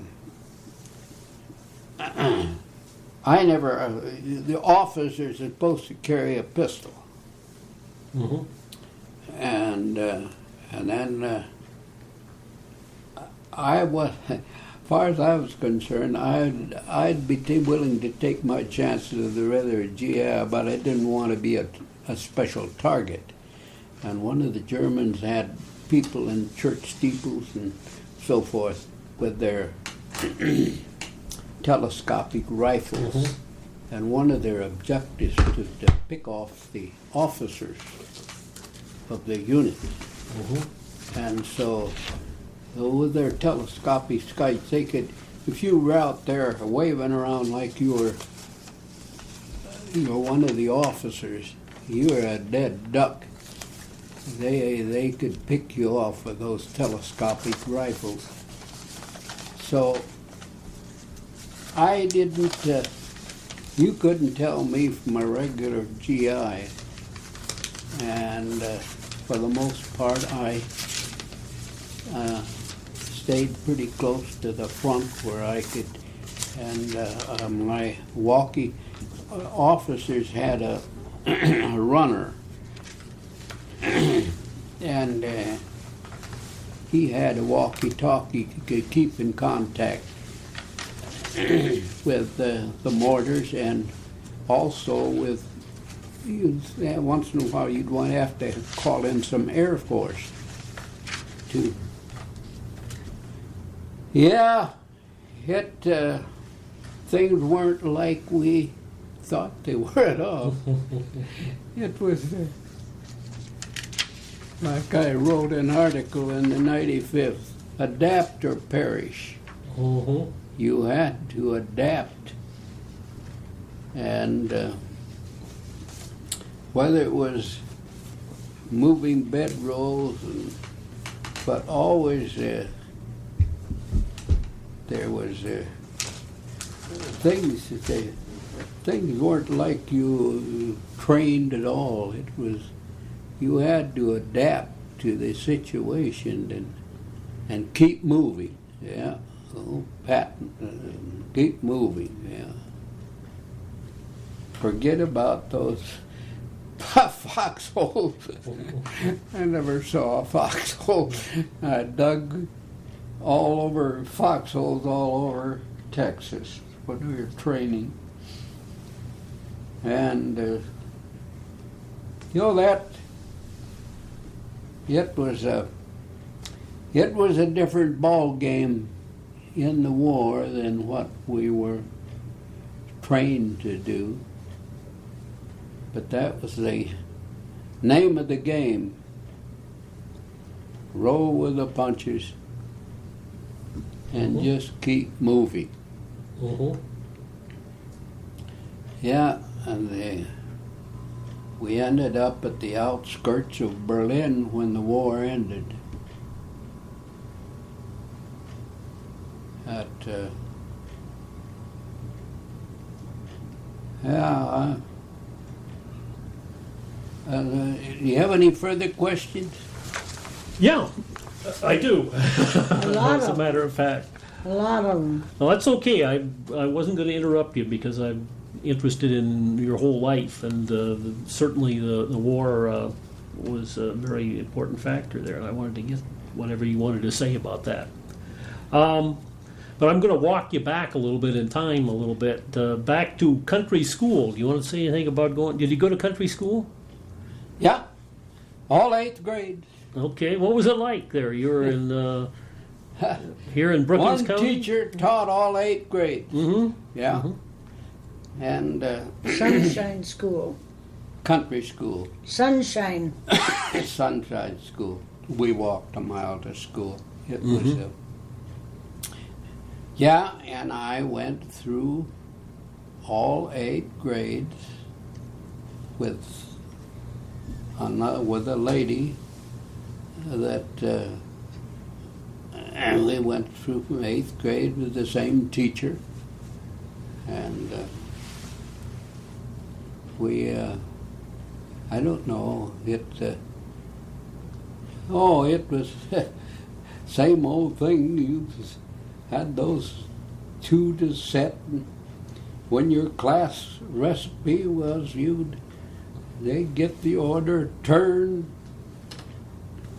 [SPEAKER 2] never. The officers are supposed to carry a pistol,
[SPEAKER 1] Mm-hmm.
[SPEAKER 2] and then I was, as far as I was concerned, I'd be willing to take my chances with the regular GI, but I didn't want to be a special target. And one of the Germans had people in church steeples and so forth with their telescopic rifles.
[SPEAKER 1] Mm-hmm.
[SPEAKER 2] And one of their objectives was to pick off the officers of the unit.
[SPEAKER 1] Mm-hmm.
[SPEAKER 2] And so with their telescopic sights, they could, if you were out there waving around like you were one of the officers, you were a dead duck. They could pick you off with those telescopic rifles. So I didn't, you couldn't tell me from a regular GI. And for the most part, I stayed pretty close to the front where I could, and my walkie officers had a, a runner, and he had a walkie-talkie, could keep in contact with the mortars, and also with, once in a while you'd have to call in some Air Force to, things weren't like we thought they were at all. It was, like I wrote an article in the 95th, adapt or perish.
[SPEAKER 1] Mm-hmm.
[SPEAKER 2] You had to adapt. And whether it was moving bedrolls, but always there was things weren't like you trained at all. It was, you had to adapt to the situation and keep moving. Yeah, keep moving. Yeah. Forget about those foxholes. I never saw a foxhole. I dug foxholes all over Texas when we were training. And, it was a different ball game in the war than what we were trained to do. But that was the name of the game. Roll with the punches and
[SPEAKER 1] Mm-hmm.
[SPEAKER 2] just keep moving.
[SPEAKER 1] Mm-hmm.
[SPEAKER 2] Yeah, and We ended up at the outskirts of Berlin when the war ended. Do you have any further questions?
[SPEAKER 1] Yeah, I do.
[SPEAKER 3] lot
[SPEAKER 1] As a
[SPEAKER 3] of-
[SPEAKER 1] matter of fact.
[SPEAKER 3] A lot of them.
[SPEAKER 1] Well, that's okay. I wasn't going to interrupt you because I'm interested in your whole life, and certainly the war was a very important factor there. I wanted to get whatever you wanted to say about that. But I'm going to walk you back a little bit in time, a little bit back to country school. Do you want to say anything about going? Did you go to country school?
[SPEAKER 2] Yeah, all 8th grade.
[SPEAKER 1] Okay, what was it like there? You were in here in Brookings
[SPEAKER 2] One
[SPEAKER 1] County.
[SPEAKER 2] teacher taught all 8th grades.
[SPEAKER 1] Mm-hmm.
[SPEAKER 2] Yeah. And
[SPEAKER 3] Sunshine School.
[SPEAKER 2] country school,
[SPEAKER 3] Sunshine.
[SPEAKER 2] Sunshine School. We walked a mile to school. It was yeah, and I went through all 8 grades with a lady that and we went through from 8th grade with the same teacher, and we I don't know, it was same old thing. You had those 2 to set, and when your class recipe was, they'd get the order, turn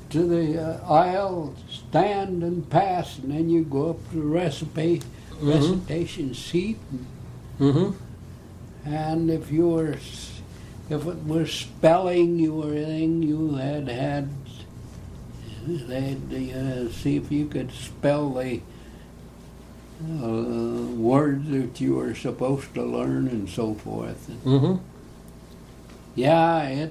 [SPEAKER 2] to the aisle, stand and pass, and then you go up to the recitation sheet, and if it was spelling or anything, you had they'd see if you could spell the words that you were supposed to learn and so forth. Yeah,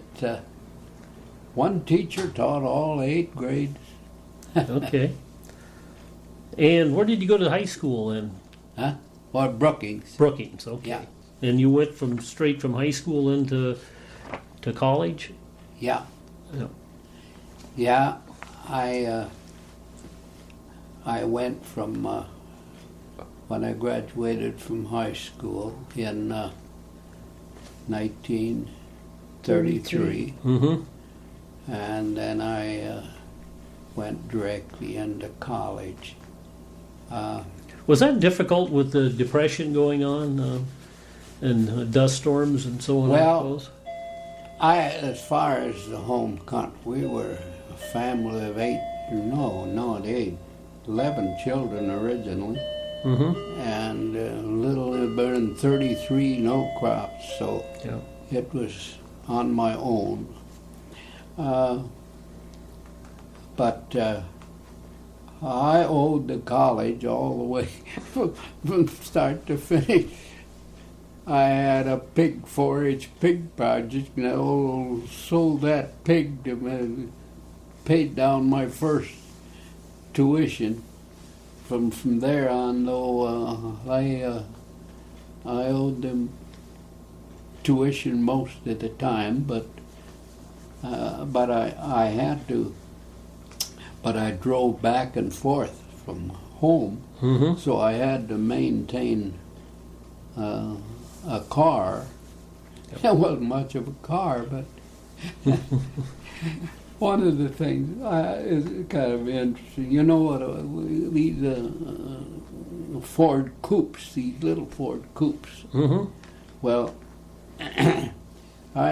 [SPEAKER 2] one teacher taught all 8 grades.
[SPEAKER 1] Okay. And where did you go to high school then?
[SPEAKER 2] Huh? Or Brookings.
[SPEAKER 1] Brookings, okay.
[SPEAKER 2] Yeah.
[SPEAKER 1] And you went straight from high school into college?
[SPEAKER 2] Yeah.
[SPEAKER 1] Yeah.
[SPEAKER 2] Yeah, I went from when I graduated from high school in 1933, and then I went directly into college.
[SPEAKER 1] Was that difficult with the depression going on and dust storms and so on?
[SPEAKER 2] Well,
[SPEAKER 1] I suppose?
[SPEAKER 2] As far as the home country, we were a family of 11 children originally, and a little bit in 33 no crops, so
[SPEAKER 1] Yeah.
[SPEAKER 2] it was on my own. But I owed the college all the way from start to finish. I had a 4-H pig project, and I sold that pig to paid down my first tuition. From there on, though, I owed them tuition most of the time, but I had to. But I drove back and forth from home, so I had to maintain a car. It wasn't much of a car, but one of the things is kind of interesting. You know what? These Ford coupes, these little Ford coupes. Well, I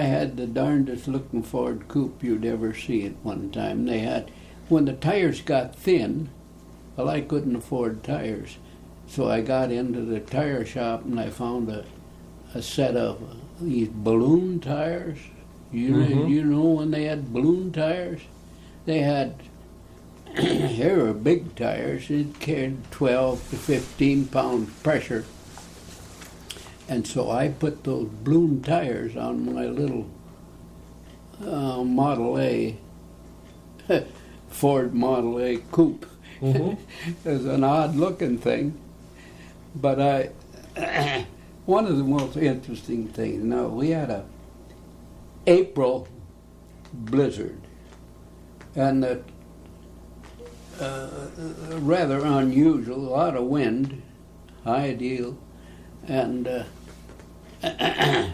[SPEAKER 2] had the darndest looking Ford coupe you'd ever see at one time. They had, when the tires got thin, well, I couldn't afford tires, so I got into the tire shop and I found a set of these balloon tires. You know when they had balloon tires? They were big tires. It carried 12 to 15 pound pressure. And so I put those balloon tires on my little Model A, Ford Model A coupe. It was an odd looking thing. But one of the most interesting things, now we had April blizzard, and the rather unusual, a lot of wind, high deal, and the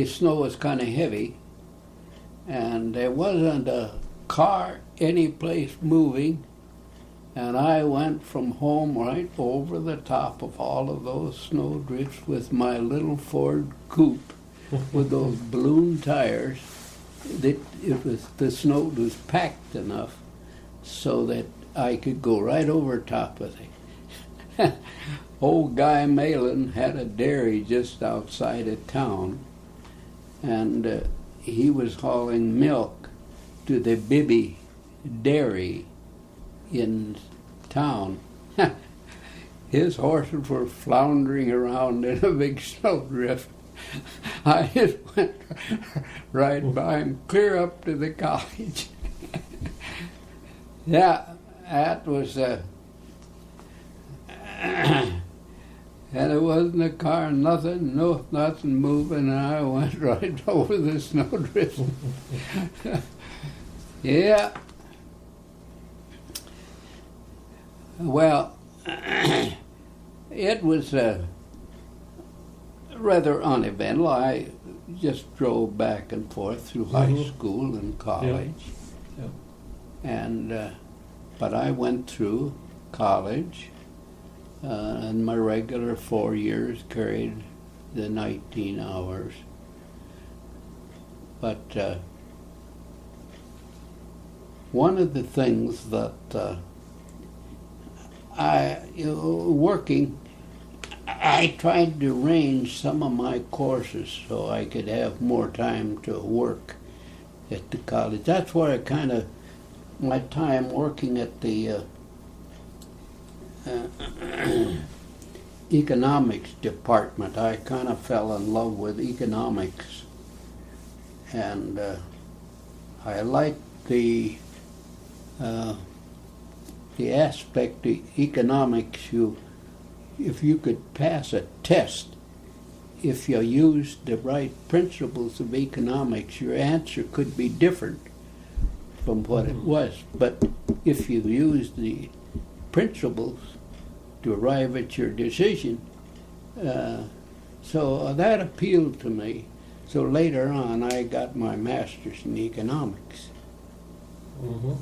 [SPEAKER 2] snow was kind of heavy, and there wasn't a car any place moving, and I went from home right over the top of all of those snowdrifts with my little Ford coupe with those balloon tires. The snow was packed enough so that I could go right over top of it. Old Guy Malin had a dairy just outside of town, and he was hauling milk to the Bibby dairy in town. His horses were floundering around in a big snowdrift. I just went right by him, clear up to the college. Yeah, that was and it wasn't a car, nothing moving, and I went right over the snowdrift. Yeah. Well, it was rather uneventful. I just drove back and forth through high school and college.
[SPEAKER 1] Yeah.
[SPEAKER 2] And but I went through college, and my regular 4 years carried the 19 hours. But one of the things that working, I tried to arrange some of my courses so I could have more time to work at the college. That's where I kind of, my time working at the economics department, I kind of fell in love with economics, and I liked the aspect of economics. If you could pass a test, if you used the right principles of economics, your answer could be different from what it was. But if you used the principles to arrive at your decision, so that appealed to me. So later on, I got my master's in economics.
[SPEAKER 1] Mm-hmm.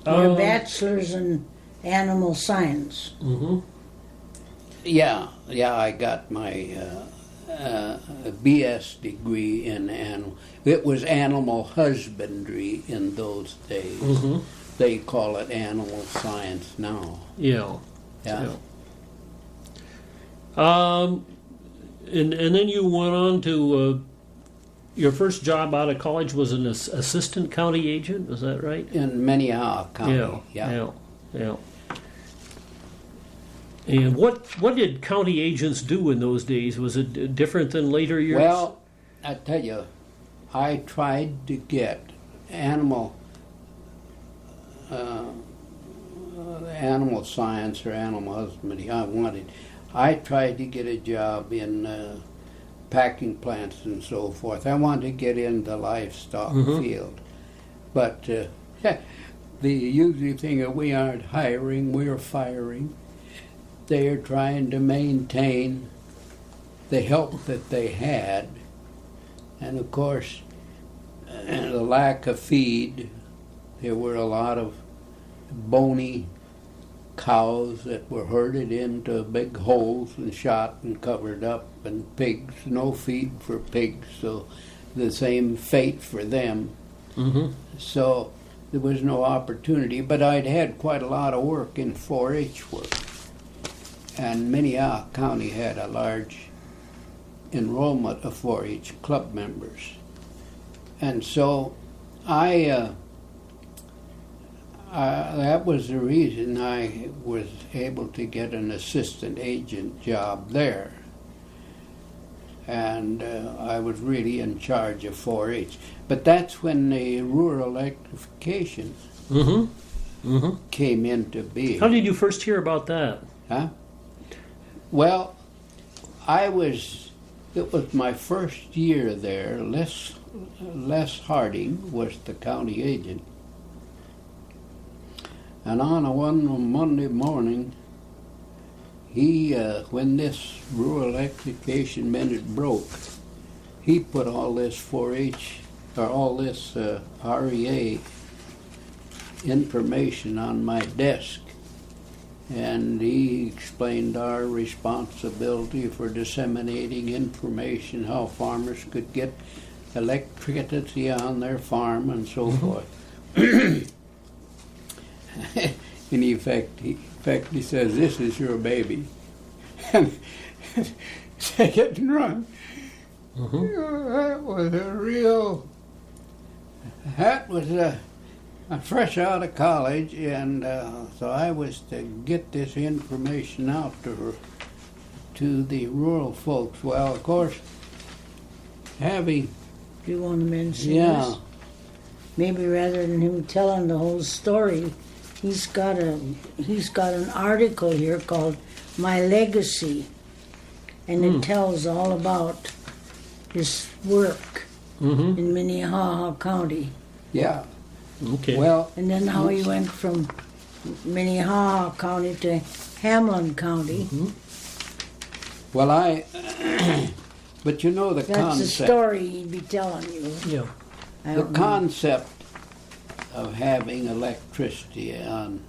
[SPEAKER 3] Your bachelor's in animal science.
[SPEAKER 1] Mm-hmm.
[SPEAKER 2] Yeah, I got my BS degree in animal. It was animal husbandry in those days.
[SPEAKER 1] Mm-hmm.
[SPEAKER 2] They call it animal science now.
[SPEAKER 1] Yeah.
[SPEAKER 2] Yeah.
[SPEAKER 1] And then you went on to your first job out of college was an assistant county agent. Was that right?
[SPEAKER 2] In Minnehaha County.
[SPEAKER 1] Yeah. And what did county agents do in those days? Was it different than later years?
[SPEAKER 2] Well, I tell you, I tried to get animal science or animal husbandry. I tried to get a job in packing plants and so forth. I wanted to get in the livestock field. But the usually thing is we aren't hiring, we're firing. They are trying to maintain the help that they had. And of course, the lack of feed. There were a lot of bony cows that were herded into big holes and shot and covered up, and pigs, no feed for pigs, so the same fate for them.
[SPEAKER 1] Mm-hmm.
[SPEAKER 2] So there was no opportunity, but I'd had quite a lot of work in 4-H work. And Minnehaha County had a large enrollment of 4-H club members. And so that was the reason I was able to get an assistant agent job there. And I was really in charge of 4-H. But that's when the rural electrification came into being.
[SPEAKER 1] How did you first hear about that?
[SPEAKER 2] Huh? Well, I was it was my first year there. Les Harding was the county agent. And on one Monday morning, he, when this rural education minute broke, he put all this 4-H, or all this REA information on my desk. And he explained our responsibility for disseminating information, how farmers could get electricity on their farm and so forth. In effect, he says, "This is your baby." And take it and run. That was that was I'm fresh out of college, and so I was to get this information out to the rural folks. Well, of course, having...
[SPEAKER 3] Do you want to mention
[SPEAKER 2] Yeah.
[SPEAKER 3] this? Maybe rather than him telling the whole story, he's got an article here called "My Legacy," and it tells all about his work in Minnehaha County.
[SPEAKER 2] Yeah.
[SPEAKER 1] Okay.
[SPEAKER 2] Well,
[SPEAKER 3] And then how he went from Minnehaha County to Hamlin County.
[SPEAKER 2] well, but you know the
[SPEAKER 3] That's
[SPEAKER 2] concept.
[SPEAKER 3] the story he'd be telling you.
[SPEAKER 1] Yeah.
[SPEAKER 3] I
[SPEAKER 2] The
[SPEAKER 3] don't know.
[SPEAKER 2] concept of having electricity on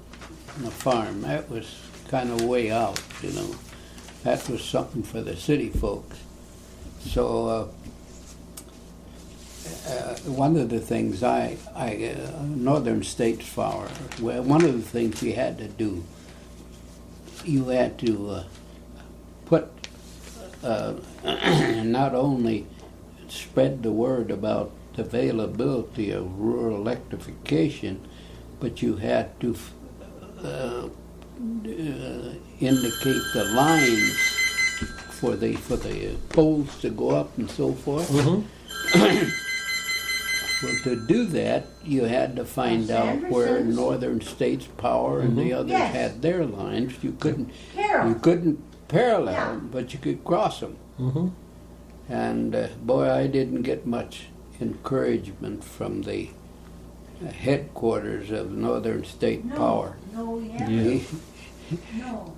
[SPEAKER 2] the farm, that was kind of way out, you know. That was something for the city folks. So one of the things Northern States Power, well, one of the things you had to do, you had to put, not only spread the word about the availability of rural electrification, but you had to indicate the lines for the poles to go up and so forth. Well, to do that, you had to find out where Northern States Power and the others had their lines. You couldn't parallel them, but you could cross them. And boy, I didn't get much encouragement from the headquarters of Northern State Power.
[SPEAKER 1] Yeah.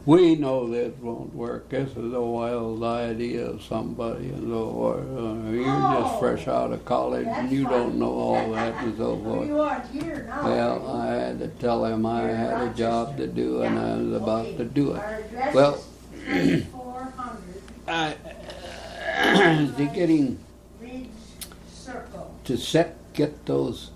[SPEAKER 2] We know this won't work. This is a wild idea of somebody, and so forth. You're just fresh out of college, and you don't know all that, and so forth. Well, I had to tell him I had a job to do, and I was about to do it. Well, getting to get those,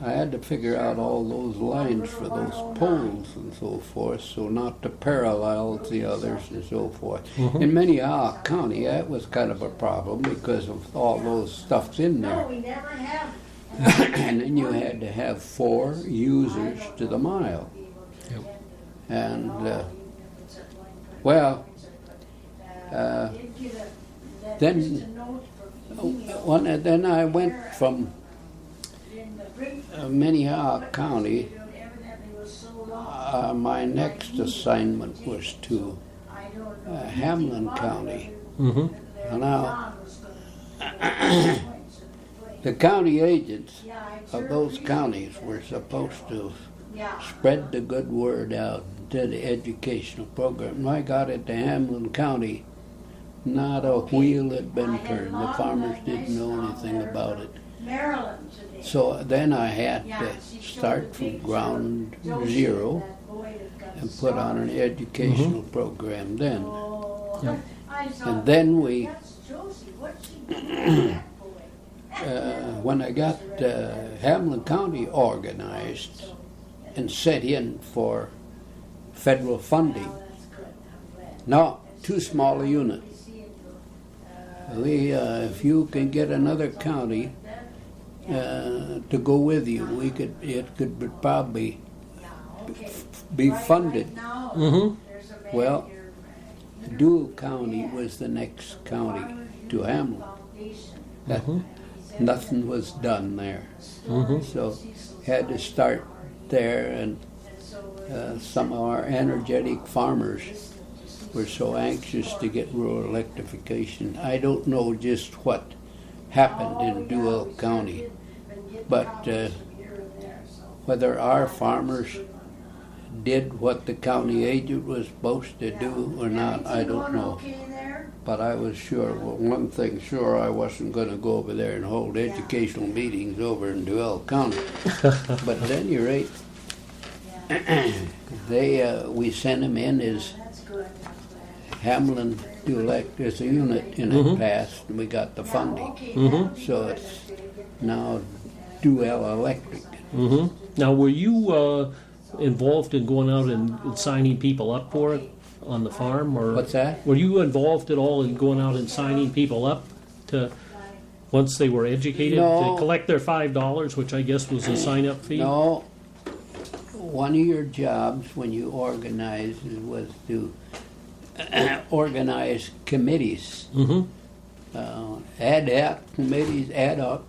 [SPEAKER 2] I had to figure out all those lines for those poles and so forth, so not to parallel the others and so forth. In Minnehaha County, that was kind of a problem because of all those stuffs in there. And then you had to have 4 users to the mile. And, then I went from Minnehaha County. My next assignment was to Hamlin County. Now, the county agents of those counties were supposed to spread the good word out, did the educational program. When I got into Hamlin County, not a wheel had been turned. The farmers didn't know anything about it. So then I had to start from ground zero and put on an educational program then. And then we, when I got Hamlin County organized and set in for federal funding, no, too small a unit. If you can get another county to go with you, it could probably be funded. Well, Dual County was the next county to Hamlin. Nothing was done there, so had to start there, and some of our energetic farmers were so anxious to get rural electrification. I don't know just what happened in Duval County, but whether our farmers did what the county agent was supposed to do or not, I don't know. But I was sure, well, one thing sure, I wasn't going to go over there and hold educational meetings over in Duval County. But at any rate, we sent them in as Hamlin to elect as a unit, and it passed, and we got the funding. So it's now Duval Electric.
[SPEAKER 1] Now, were you involved in going out and signing people up for it on the farm, or
[SPEAKER 2] What's that?
[SPEAKER 1] were you involved at all in going out and signing people up to once they were educated
[SPEAKER 2] No.
[SPEAKER 1] to collect their $5, which I guess was a sign-up fee?
[SPEAKER 2] No. One of your jobs when you organize was to organize committees. Ad hoc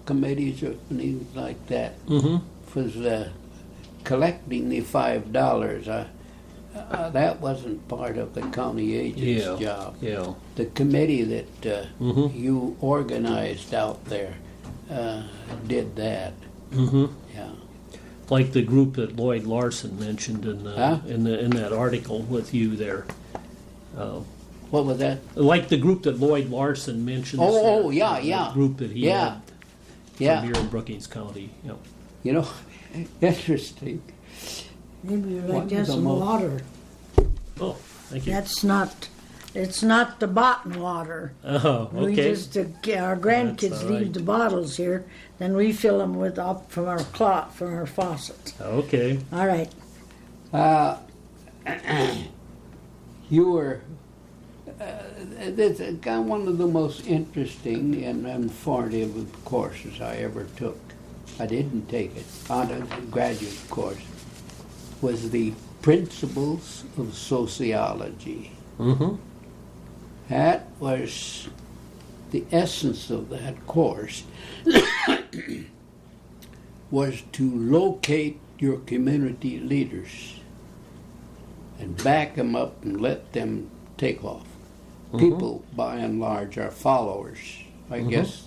[SPEAKER 2] committees or things like that. Was collecting the $5. That wasn't part of the county agent's job.
[SPEAKER 1] Yeah.
[SPEAKER 2] The committee that you organized out there did that. Yeah.
[SPEAKER 1] Like the group that Lloyd Larson mentioned in in that article with you there.
[SPEAKER 2] What was that?
[SPEAKER 1] Like the group that Lloyd Larson mentioned.
[SPEAKER 2] Yeah.
[SPEAKER 1] The group that he
[SPEAKER 2] Yeah.
[SPEAKER 1] had
[SPEAKER 2] Yeah.
[SPEAKER 1] from here in Brookings County. Yeah.
[SPEAKER 2] You know, interesting.
[SPEAKER 3] Maybe you'd
[SPEAKER 2] One
[SPEAKER 3] like to have
[SPEAKER 2] of the
[SPEAKER 3] some
[SPEAKER 2] most-
[SPEAKER 3] water.
[SPEAKER 1] Oh, thank you.
[SPEAKER 3] It's not the bottom water.
[SPEAKER 1] Oh,
[SPEAKER 3] We
[SPEAKER 1] okay.
[SPEAKER 3] just, our
[SPEAKER 1] That's
[SPEAKER 3] grandkids
[SPEAKER 1] all
[SPEAKER 3] leave
[SPEAKER 1] right.
[SPEAKER 3] the bottles here, then we fill them with up from our clock, from our faucet.
[SPEAKER 1] Okay.
[SPEAKER 3] All right.
[SPEAKER 2] You were this is one of the most interesting and informative courses I ever took. I didn't take it on a graduate course. Was the Principles of Sociology. That was the essence of that course. Was to locate your community leaders and back them up and let them take off. People, by and large, are followers. I guess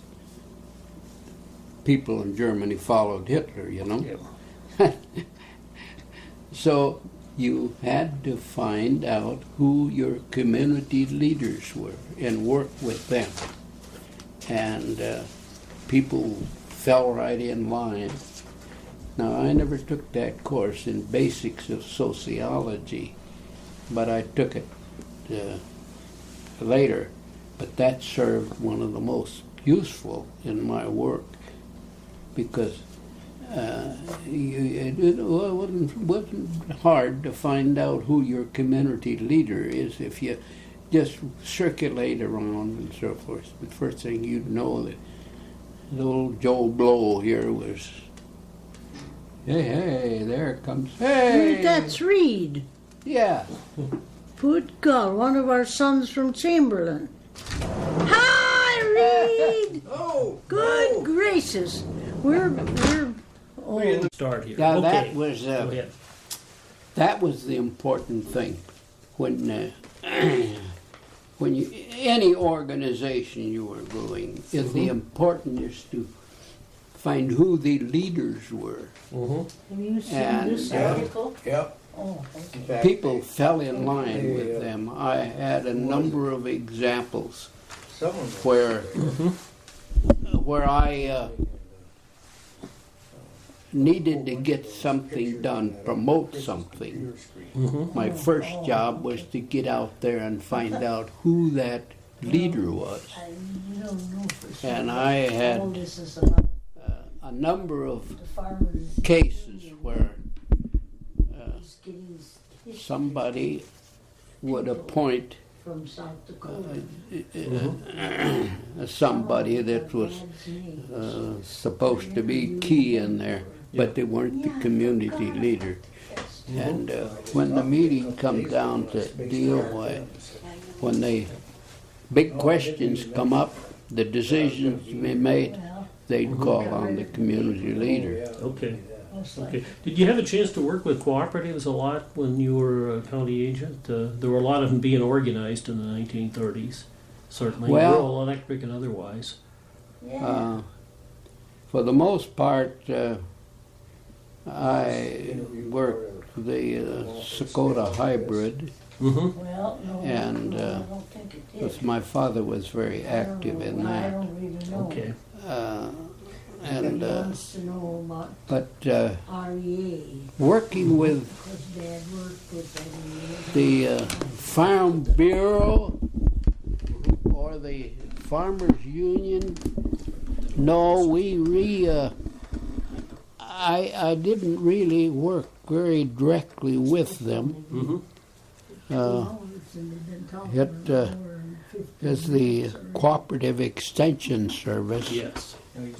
[SPEAKER 2] people in Germany followed Hitler, you know. So you had to find out who your community leaders were and work with them. And people fell right in line. Now, I never took that course in Basics of Sociology, but I took it later. But that served one of the most useful in my work because it wasn't hard to find out who your community leader is if you just circulate around and so forth. The first thing you'd know that the old Joe Blow here was, hey, there it comes. Hey!
[SPEAKER 3] That's Reed.
[SPEAKER 2] Yeah.
[SPEAKER 3] Good God, one of our sons from Chamberlain. Hi, Reed!
[SPEAKER 4] Oh!
[SPEAKER 3] Good gracious. We're
[SPEAKER 1] Start here.
[SPEAKER 2] Now
[SPEAKER 1] okay.
[SPEAKER 2] that
[SPEAKER 1] Go ahead.
[SPEAKER 2] was the important thing when when you any organization you were going. Is the important is to find who the leaders were.
[SPEAKER 3] Have you seen
[SPEAKER 2] And,
[SPEAKER 3] this article?
[SPEAKER 4] Yep.
[SPEAKER 3] Oh, thank you.
[SPEAKER 4] In fact,
[SPEAKER 2] People fell in line with them. I had a number of examples
[SPEAKER 4] some of them.
[SPEAKER 2] where I needed to get something done, promote something. My first job was to get out there and find out who that leader was.
[SPEAKER 3] You don't know for sure.
[SPEAKER 2] And I
[SPEAKER 3] All
[SPEAKER 2] had
[SPEAKER 3] this is about
[SPEAKER 2] a number of
[SPEAKER 3] the farmers.
[SPEAKER 2] cases where
[SPEAKER 3] He's getting his
[SPEAKER 2] somebody would appoint
[SPEAKER 3] from South Dakota.
[SPEAKER 2] somebody that was supposed to be key in there, but they weren't the community leader. And when the meeting comes down to deal with, when the big questions come up, the decisions to be made, they'd call on the community leader.
[SPEAKER 1] Okay.
[SPEAKER 3] most
[SPEAKER 1] Okay.
[SPEAKER 3] likely.
[SPEAKER 1] Did you have a chance to work with cooperatives a lot when you were a county agent? There were a lot of them being organized in the 1930s, certainly,
[SPEAKER 2] Well-
[SPEAKER 1] rural electric and otherwise.
[SPEAKER 3] Yeah.
[SPEAKER 2] For the most part, I worked the Dakota hybrid,
[SPEAKER 1] Mm-hmm.
[SPEAKER 3] Well, no,
[SPEAKER 2] and,
[SPEAKER 3] no, I don't think it did.
[SPEAKER 2] because my father was very active in
[SPEAKER 3] I
[SPEAKER 2] that.
[SPEAKER 3] don't really know.
[SPEAKER 1] Okay.
[SPEAKER 2] And
[SPEAKER 3] He wants to know about
[SPEAKER 2] but
[SPEAKER 3] REA,
[SPEAKER 2] working with
[SPEAKER 3] because Dad worked with
[SPEAKER 2] the Farm Bureau or the Farmers Union, no, I didn't really work very directly with them.
[SPEAKER 1] Mm-hmm.
[SPEAKER 2] As the Cooperative Extension Service,
[SPEAKER 1] Yes.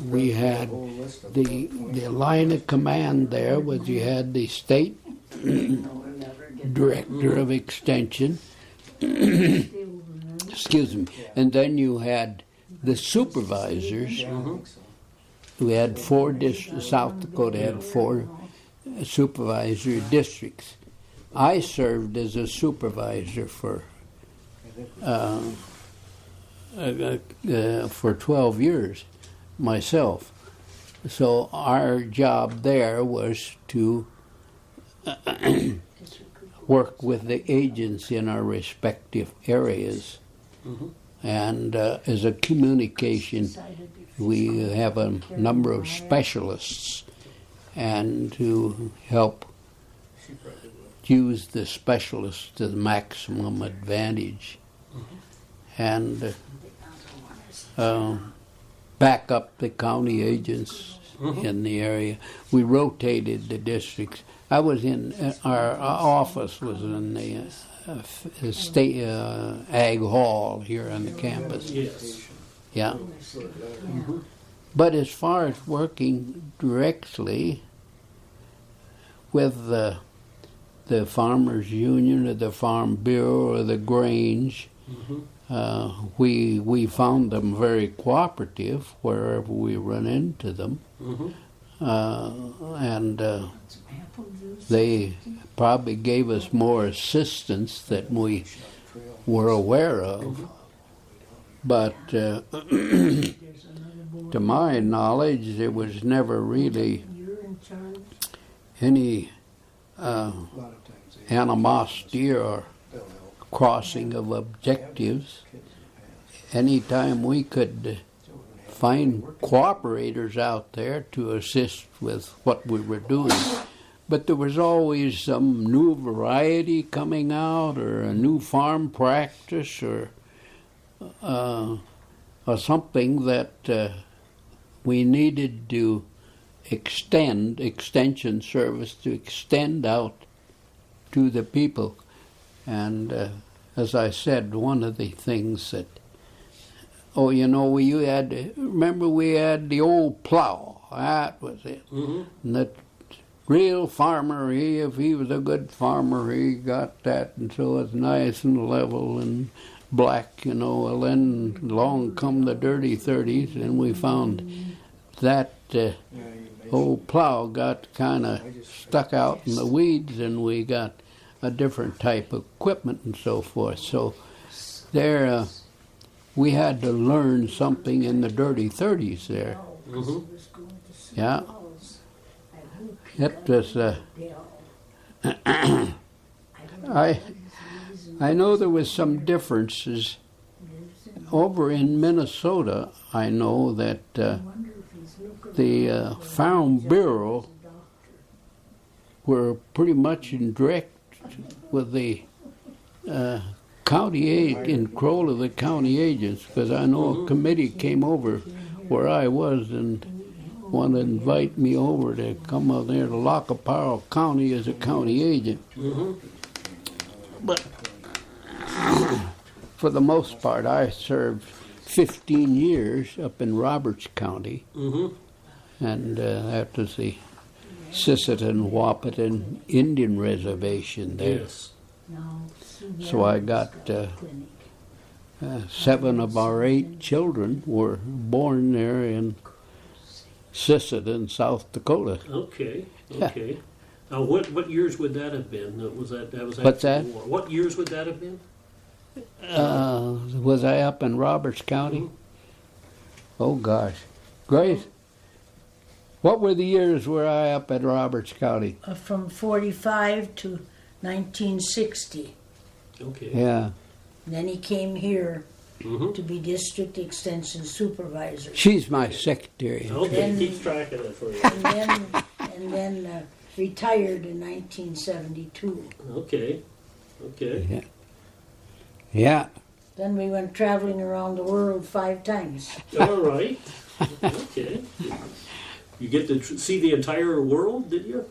[SPEAKER 2] we had the line of command there was you had the state director of extension, excuse me, and then you had the supervisors. We had South Dakota had 4 supervisor districts. I served as a supervisor for 12 years myself. So our job there was to work with the agents in our respective areas.
[SPEAKER 1] Mm-hmm.
[SPEAKER 2] And as a communication, we have a number of specialists, and to help use the specialists to the maximum advantage, and back up the county agents in the area. We rotated the districts. I was in our office was in the state ag hall here on the campus.
[SPEAKER 1] Yes.
[SPEAKER 2] Yeah. But as far as working directly with the Farmers Union or the Farm Bureau or the Grange, we found them very cooperative wherever we run into them. And they probably gave us more assistance than we were aware of. But to my knowledge, there was never really any animosity or crossing of objectives. Anytime we could find cooperators out there to assist with what we were doing. But there was always some new variety coming out, or a new farm practice, or something that we needed to extension service to extend out to the people. And as I said, one of the things that, remember we had the old plow, that was it. And that real farmer, if he was a good farmer, he got that, and so it's nice and level and black, well, then along come the dirty 30s, and we found that old plow got kind of stuck out in the weeds, and we got a different type of equipment and so forth. So there, we had to learn something in the dirty 30s there. Yeah. It was, I know there was some differences. Over in Minnesota, I know that the Farm Bureau were pretty much in direct with the county control of the county agents, because I know a committee came over where I was and wanted to invite me over to come out there to Lackapaw County as a county agent. But for the most part, I served 15 years up in Roberts County, and that was the Sisseton-Wahpeton Indian Reservation there.
[SPEAKER 1] Yes.
[SPEAKER 2] So I got 7 of our 8 children were born there in Sisset in South Dakota.
[SPEAKER 1] Okay. Okay. Now, what years would that have been? Was that was
[SPEAKER 2] What's
[SPEAKER 1] after
[SPEAKER 2] that?
[SPEAKER 1] the war? What years would that have been?
[SPEAKER 2] Was I up in Roberts County?
[SPEAKER 1] Mhm.
[SPEAKER 2] Oh gosh, Grace, what were the years were I up at Roberts County?
[SPEAKER 3] From 45 to 1960.
[SPEAKER 1] Okay.
[SPEAKER 2] Yeah,
[SPEAKER 3] Then he came here
[SPEAKER 1] Mm-hmm.
[SPEAKER 3] to be district extension supervisor.
[SPEAKER 2] she's my secretary.
[SPEAKER 1] Okay.
[SPEAKER 3] Then-
[SPEAKER 1] Keeps track of that for you.
[SPEAKER 3] And then retired in 1972.
[SPEAKER 1] Okay. Okay.
[SPEAKER 2] Yeah. Yeah.
[SPEAKER 3] Then we went traveling around the world 5 times.
[SPEAKER 1] All right. Okay. You get to see the entire world, did you?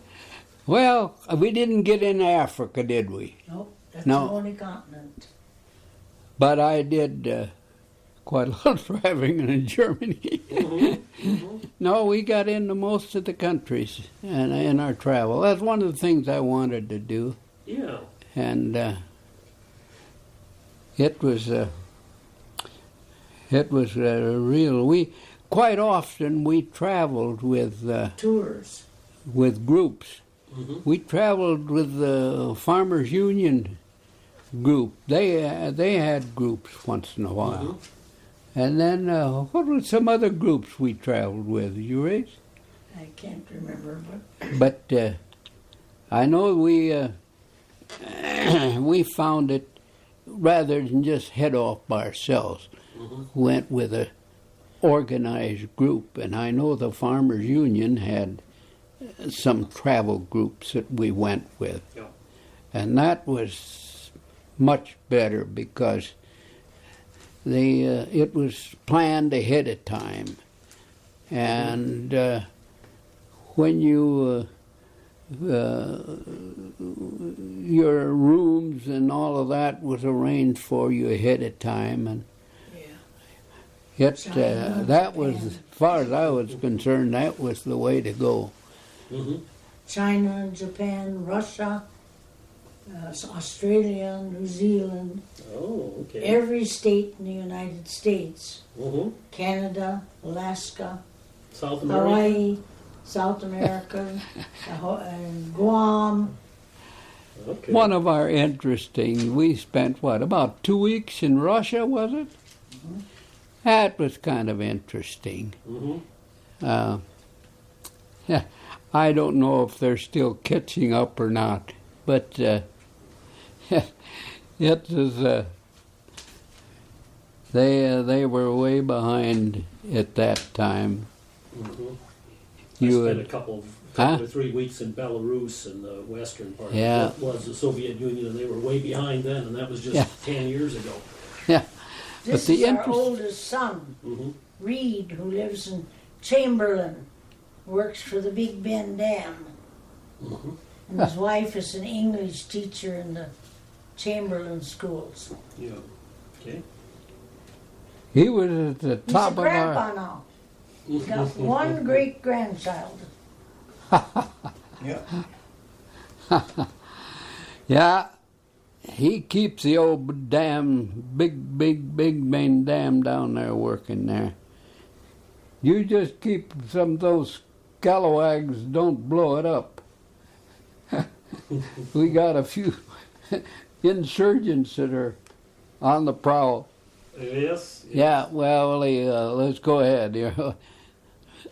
[SPEAKER 2] Well, we didn't get in Africa, did we?
[SPEAKER 3] Nope, that's
[SPEAKER 2] No.
[SPEAKER 3] the only continent.
[SPEAKER 2] But I did quite a lot of traveling in Germany. No, we got into most of the countries and in our travel. That's one of the things I wanted to do,
[SPEAKER 1] Yeah.
[SPEAKER 2] and it was real. We quite often we traveled with
[SPEAKER 3] Tours.
[SPEAKER 2] groups.
[SPEAKER 1] Mm-hmm.
[SPEAKER 2] We traveled with the Farmers Union group. They had groups once in a while. And then what were some other groups we traveled with? You raise?
[SPEAKER 3] I can't remember,
[SPEAKER 2] But I know we we found it rather than just head off by ourselves. Went with a organized group, and I know the Farmers Union had some travel groups that we went with,
[SPEAKER 1] Yeah.
[SPEAKER 2] and that was much better because it was planned ahead of time, and when you your rooms and all of that was arranged for you ahead of time, and that was, as far as I was concerned, that was the way to go.
[SPEAKER 1] Mm-hmm.
[SPEAKER 3] China, Japan, Russia, Australia, New Zealand,
[SPEAKER 1] Oh, okay.
[SPEAKER 3] every state in the United States,
[SPEAKER 1] Mm-hmm.
[SPEAKER 3] Canada, Alaska,
[SPEAKER 1] South America.
[SPEAKER 3] Hawaii, South America, and Guam.
[SPEAKER 1] Okay.
[SPEAKER 2] One of our interesting, we spent, about 2 weeks in Russia, was it? That was kind of interesting.
[SPEAKER 1] Mm-hmm.
[SPEAKER 2] I don't know if they're still catching up or not, but it was, they were way behind at that time.
[SPEAKER 1] Mm-hmm.
[SPEAKER 2] You
[SPEAKER 1] I spent
[SPEAKER 2] would-
[SPEAKER 1] a couple
[SPEAKER 2] Huh?
[SPEAKER 1] or 3 weeks in Belarus in the western part.
[SPEAKER 2] Yeah.
[SPEAKER 1] Of what was the Soviet Union, and they were way behind then, and that was just
[SPEAKER 2] Yeah.
[SPEAKER 1] 10 years ago.
[SPEAKER 2] Yeah.
[SPEAKER 3] This
[SPEAKER 2] the
[SPEAKER 3] is our
[SPEAKER 2] interest-
[SPEAKER 3] oldest son,
[SPEAKER 1] Mm-hmm.
[SPEAKER 3] Reed, who lives in Chamberlain, works for the Big Bend Dam.
[SPEAKER 1] Mm-hmm.
[SPEAKER 3] And his wife is an English teacher in the Chamberlain schools.
[SPEAKER 1] Yeah. Okay.
[SPEAKER 2] He was at the
[SPEAKER 3] He's
[SPEAKER 2] top
[SPEAKER 3] a
[SPEAKER 2] of our...
[SPEAKER 3] grandpa now. He's got one great grandchild.
[SPEAKER 4] Yeah.
[SPEAKER 2] Yeah, he keeps the old dam, big main dam down there working there. You just keep some of those scalawags, don't blow it up. We got a few insurgents that are on the prowl.
[SPEAKER 1] Yes.
[SPEAKER 2] Yeah, well, let's go ahead.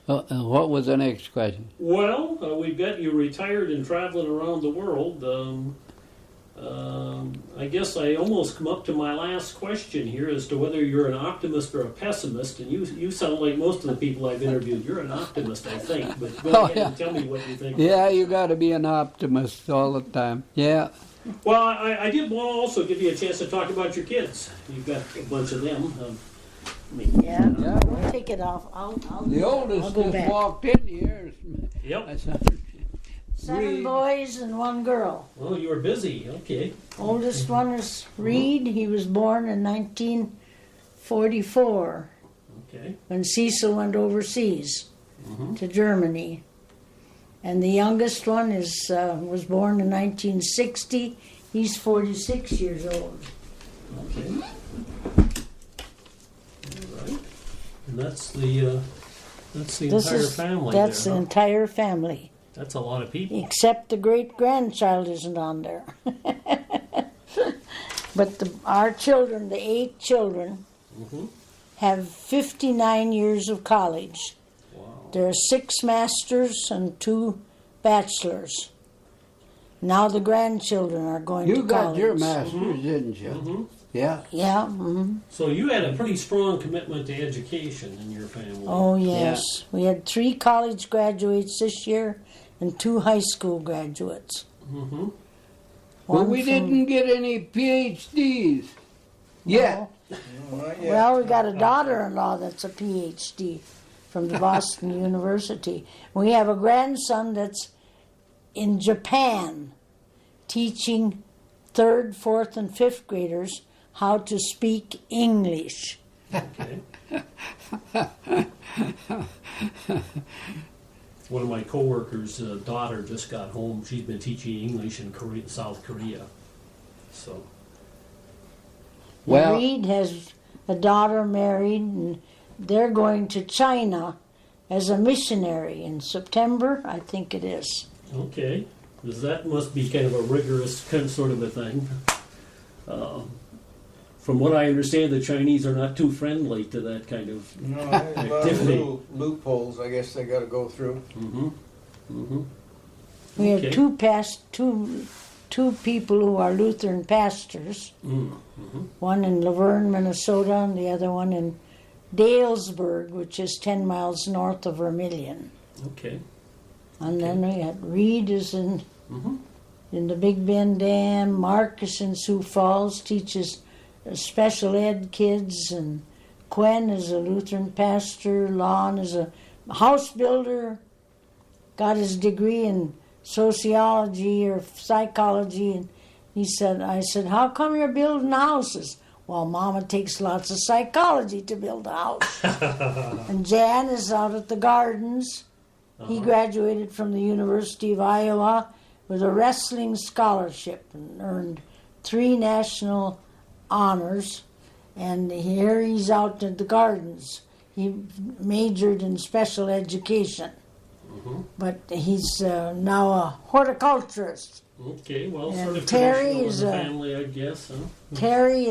[SPEAKER 2] What was the next question?
[SPEAKER 1] Well, we've got you retired and traveling around the world. I guess I almost come up to my last question here as to whether you're an optimist or a pessimist. And you sound like most of the people I've interviewed. You're an optimist, I think. But go ahead and tell me what you think.
[SPEAKER 2] Yeah, you got to be an optimist all the time. Yeah.
[SPEAKER 1] Well, I did want to also give you a chance to talk about your kids. You've got a bunch of them.
[SPEAKER 3] Yeah,
[SPEAKER 2] Yeah.
[SPEAKER 3] we'll take it off. I'll
[SPEAKER 2] The oldest
[SPEAKER 3] I'll go
[SPEAKER 2] just
[SPEAKER 3] back.
[SPEAKER 2] walked in here.
[SPEAKER 1] Yep.
[SPEAKER 2] That's
[SPEAKER 3] 7
[SPEAKER 2] Reed.
[SPEAKER 3] boys and 1 girl.
[SPEAKER 1] Well, you were busy. Okay.
[SPEAKER 3] Oldest one is Reed. He was born in 1944
[SPEAKER 1] Okay.
[SPEAKER 3] when Cecil went overseas to Germany. And the youngest one was born in 1960. He's 46 years old.
[SPEAKER 1] Okay. All right. And that's the That's the
[SPEAKER 3] This
[SPEAKER 1] entire
[SPEAKER 3] is
[SPEAKER 1] family
[SPEAKER 3] that's
[SPEAKER 1] there.
[SPEAKER 3] the
[SPEAKER 1] Huh?
[SPEAKER 3] entire family,
[SPEAKER 1] That's a lot of people.
[SPEAKER 3] except the great grandchild isn't on there. But our children, the 8 children,
[SPEAKER 1] Mm-hmm.
[SPEAKER 3] have 59 years of college.
[SPEAKER 1] Wow.
[SPEAKER 3] There are 6 masters and 2 bachelors. Now the grandchildren are going
[SPEAKER 2] You
[SPEAKER 3] to
[SPEAKER 2] got
[SPEAKER 3] college.
[SPEAKER 2] your master's, didn't you?
[SPEAKER 1] Mm-hmm.
[SPEAKER 2] Yeah.
[SPEAKER 3] Yeah. Mm-hmm.
[SPEAKER 1] So you had a pretty strong commitment to education in your family.
[SPEAKER 3] Oh yes, we had 3 college graduates this year and 2 high school graduates.
[SPEAKER 1] Mm-hmm.
[SPEAKER 2] But
[SPEAKER 3] One
[SPEAKER 2] we
[SPEAKER 3] from-
[SPEAKER 2] didn't get any PhDs. Yeah.
[SPEAKER 4] No, not yet.
[SPEAKER 3] Well, we got a daughter-in-law that's a PhD from the Boston University. We have a grandson that's in Japan teaching 3rd, 4th, and 5th graders how to speak English.
[SPEAKER 1] Okay. One of my coworkers' daughter just got home. She's been teaching English in South Korea. So.
[SPEAKER 2] Well-
[SPEAKER 3] Reed has a daughter married, and they're going to China as a missionary in September, I think it is.
[SPEAKER 1] Okay, because that must be kind of a rigorous kind of sort of a thing. From what I understand, the Chinese are not too friendly to that kind of.
[SPEAKER 4] No, there's a lot of
[SPEAKER 1] Activity.
[SPEAKER 4] little loopholes, I guess they gotta go through.
[SPEAKER 1] Mm-hmm. Mm-hmm.
[SPEAKER 3] We have
[SPEAKER 1] Okay.
[SPEAKER 3] two people who are Lutheran pastors,
[SPEAKER 1] Mm-hmm.
[SPEAKER 3] one in Laverne, Minnesota, and the other one in Dalesburg, which is 10 miles north of Vermilion.
[SPEAKER 1] Okay.
[SPEAKER 3] And then we had Reed is in
[SPEAKER 1] Mm-hmm.
[SPEAKER 3] the Big Bend Dam, Marcus in Sioux Falls teaches special ed kids, and Quen is a Lutheran pastor, Lon is a house builder, got his degree in sociology or psychology, and I said, how come you're building houses? Well, Mama takes lots of psychology to build a house. And Jan is out at the gardens. He graduated from the University of Iowa with a wrestling scholarship and earned 3 national honors. And here he's out at the gardens. He majored in special education. But he's now a horticulturist.
[SPEAKER 1] Okay, well,
[SPEAKER 3] And
[SPEAKER 1] sort of
[SPEAKER 3] Terry
[SPEAKER 1] traditional in
[SPEAKER 3] is
[SPEAKER 1] the
[SPEAKER 3] a-
[SPEAKER 1] family, I guess, huh?
[SPEAKER 3] Terry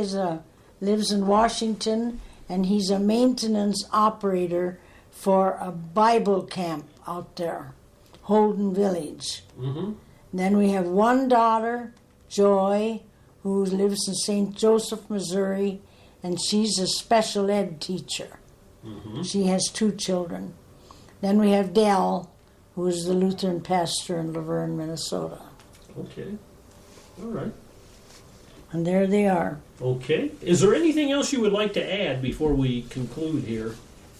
[SPEAKER 3] lives in Washington, and he's a maintenance operator for a Bible camp out there, Holden Village.
[SPEAKER 1] Mm-hmm.
[SPEAKER 3] Then we have one daughter, Joy, who lives in St. Joseph, Missouri, and she's a special ed teacher.
[SPEAKER 1] Mm-hmm.
[SPEAKER 3] She has 2 children. Then we have Dell, who is the Lutheran pastor in Laverne, Minnesota.
[SPEAKER 1] Okay. All right.
[SPEAKER 3] And there they are.
[SPEAKER 1] Okay. Is there anything else you would like to add before we conclude here,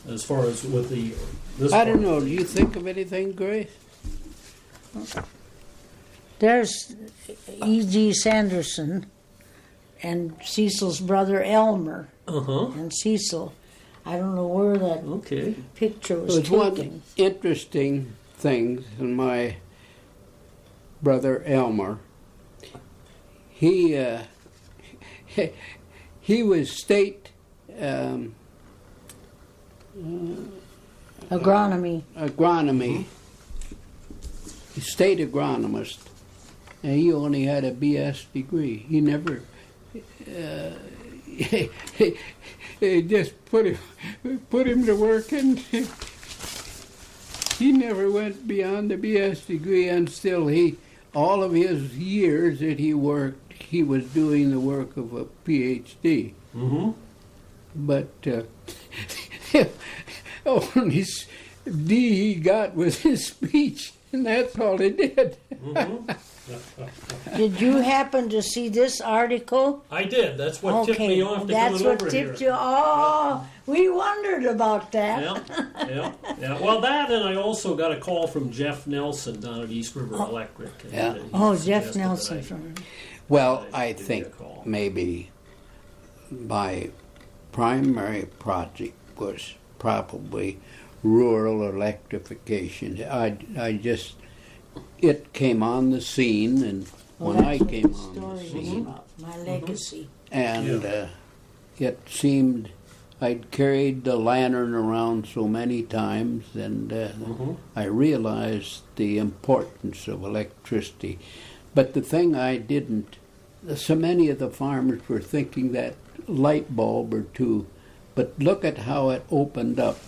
[SPEAKER 1] as far as with this?
[SPEAKER 2] I don't
[SPEAKER 1] part?
[SPEAKER 2] know. Do you think of anything, Grace?
[SPEAKER 3] There's E.G. Sanderson and Cecil's brother Elmer.
[SPEAKER 1] Uh-huh.
[SPEAKER 3] And Cecil, I don't know where that
[SPEAKER 1] Okay.
[SPEAKER 3] picture was
[SPEAKER 2] There's
[SPEAKER 3] taken.
[SPEAKER 2] one interesting thing in my brother Elmer. He he was state
[SPEAKER 3] Agronomy.
[SPEAKER 2] agronomy, state agronomist, and he only had a BS degree. He never he just put him to work, and he never went beyond the BS degree. And still, all of his years that he worked, he was doing the work of a PhD.
[SPEAKER 1] Mm-hmm.
[SPEAKER 2] But only D he got was his speech, and that's all he did.
[SPEAKER 3] Did you happen to see this article?
[SPEAKER 1] I did. That's what tipped me off to
[SPEAKER 3] that's
[SPEAKER 1] coming
[SPEAKER 3] what
[SPEAKER 1] over
[SPEAKER 3] tipped
[SPEAKER 1] here.
[SPEAKER 3] you. Oh, we wondered about that.
[SPEAKER 1] Yeah. Well, that, and I also got a call from Jeff Nelson down at East River Electric. And,
[SPEAKER 2] Yeah.
[SPEAKER 1] he
[SPEAKER 3] Oh, Jeff
[SPEAKER 1] suggested
[SPEAKER 3] Nelson
[SPEAKER 1] that
[SPEAKER 3] from.
[SPEAKER 2] Well,
[SPEAKER 1] I
[SPEAKER 2] I
[SPEAKER 1] give you
[SPEAKER 2] think
[SPEAKER 1] a call.
[SPEAKER 2] maybe my primary project was probably rural electrification. It came on the scene, and
[SPEAKER 3] Well,
[SPEAKER 2] when I
[SPEAKER 3] that's what
[SPEAKER 2] came
[SPEAKER 3] the
[SPEAKER 2] on the
[SPEAKER 3] story was
[SPEAKER 2] scene,
[SPEAKER 3] about, my legacy.
[SPEAKER 2] and it seemed I'd carried the lantern around so many times, and I realized the importance of electricity. But the thing I didn't, so many of the farmers were thinking that light bulb or two, but look at how it opened up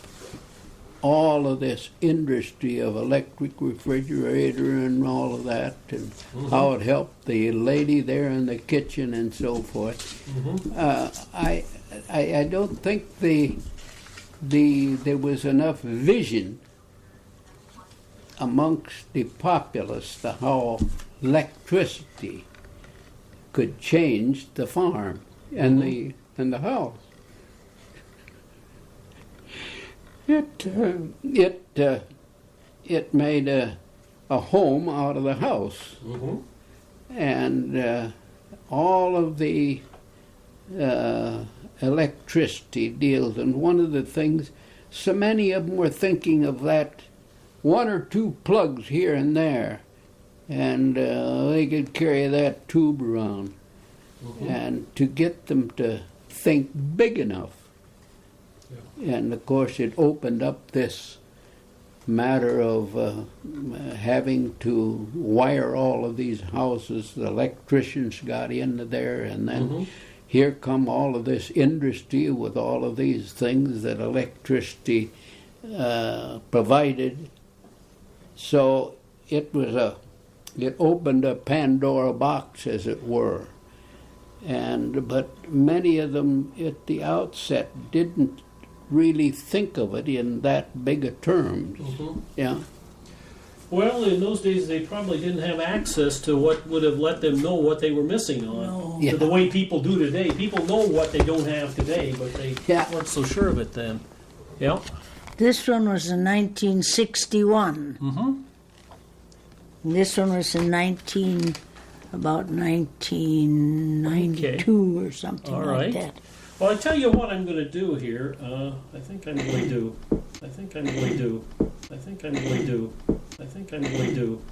[SPEAKER 2] all of this industry of electric refrigerator and all of that, and how it helped the lady there in the kitchen and so forth. I don't think there was enough vision amongst the populace to how electricity could change the farm and the house. It made a home out of the house, and all of the electricity deals. And one of the things, so many of them were thinking of that one or two plugs here and there, and they could carry that tube around, and to get them to think big enough. And of course it opened up this matter of having to wire all of these houses. The electricians got into there, and then here come all of this industry with all of these things that electricity provided. So it opened a Pandora box, as it were. But many of them at the outset didn't really think of it in that big a terms. Yeah.
[SPEAKER 1] Well, in those days, they probably didn't have access to what would have let them know what they were missing on.
[SPEAKER 3] No.
[SPEAKER 1] To the way people do today. People know what they don't have today, but they weren't so sure of it then. Yeah.
[SPEAKER 3] This one was in 1961. This one was in about 1992 or something like that.
[SPEAKER 1] Well, I tell you what I'm going to do here. I think I'm going to do.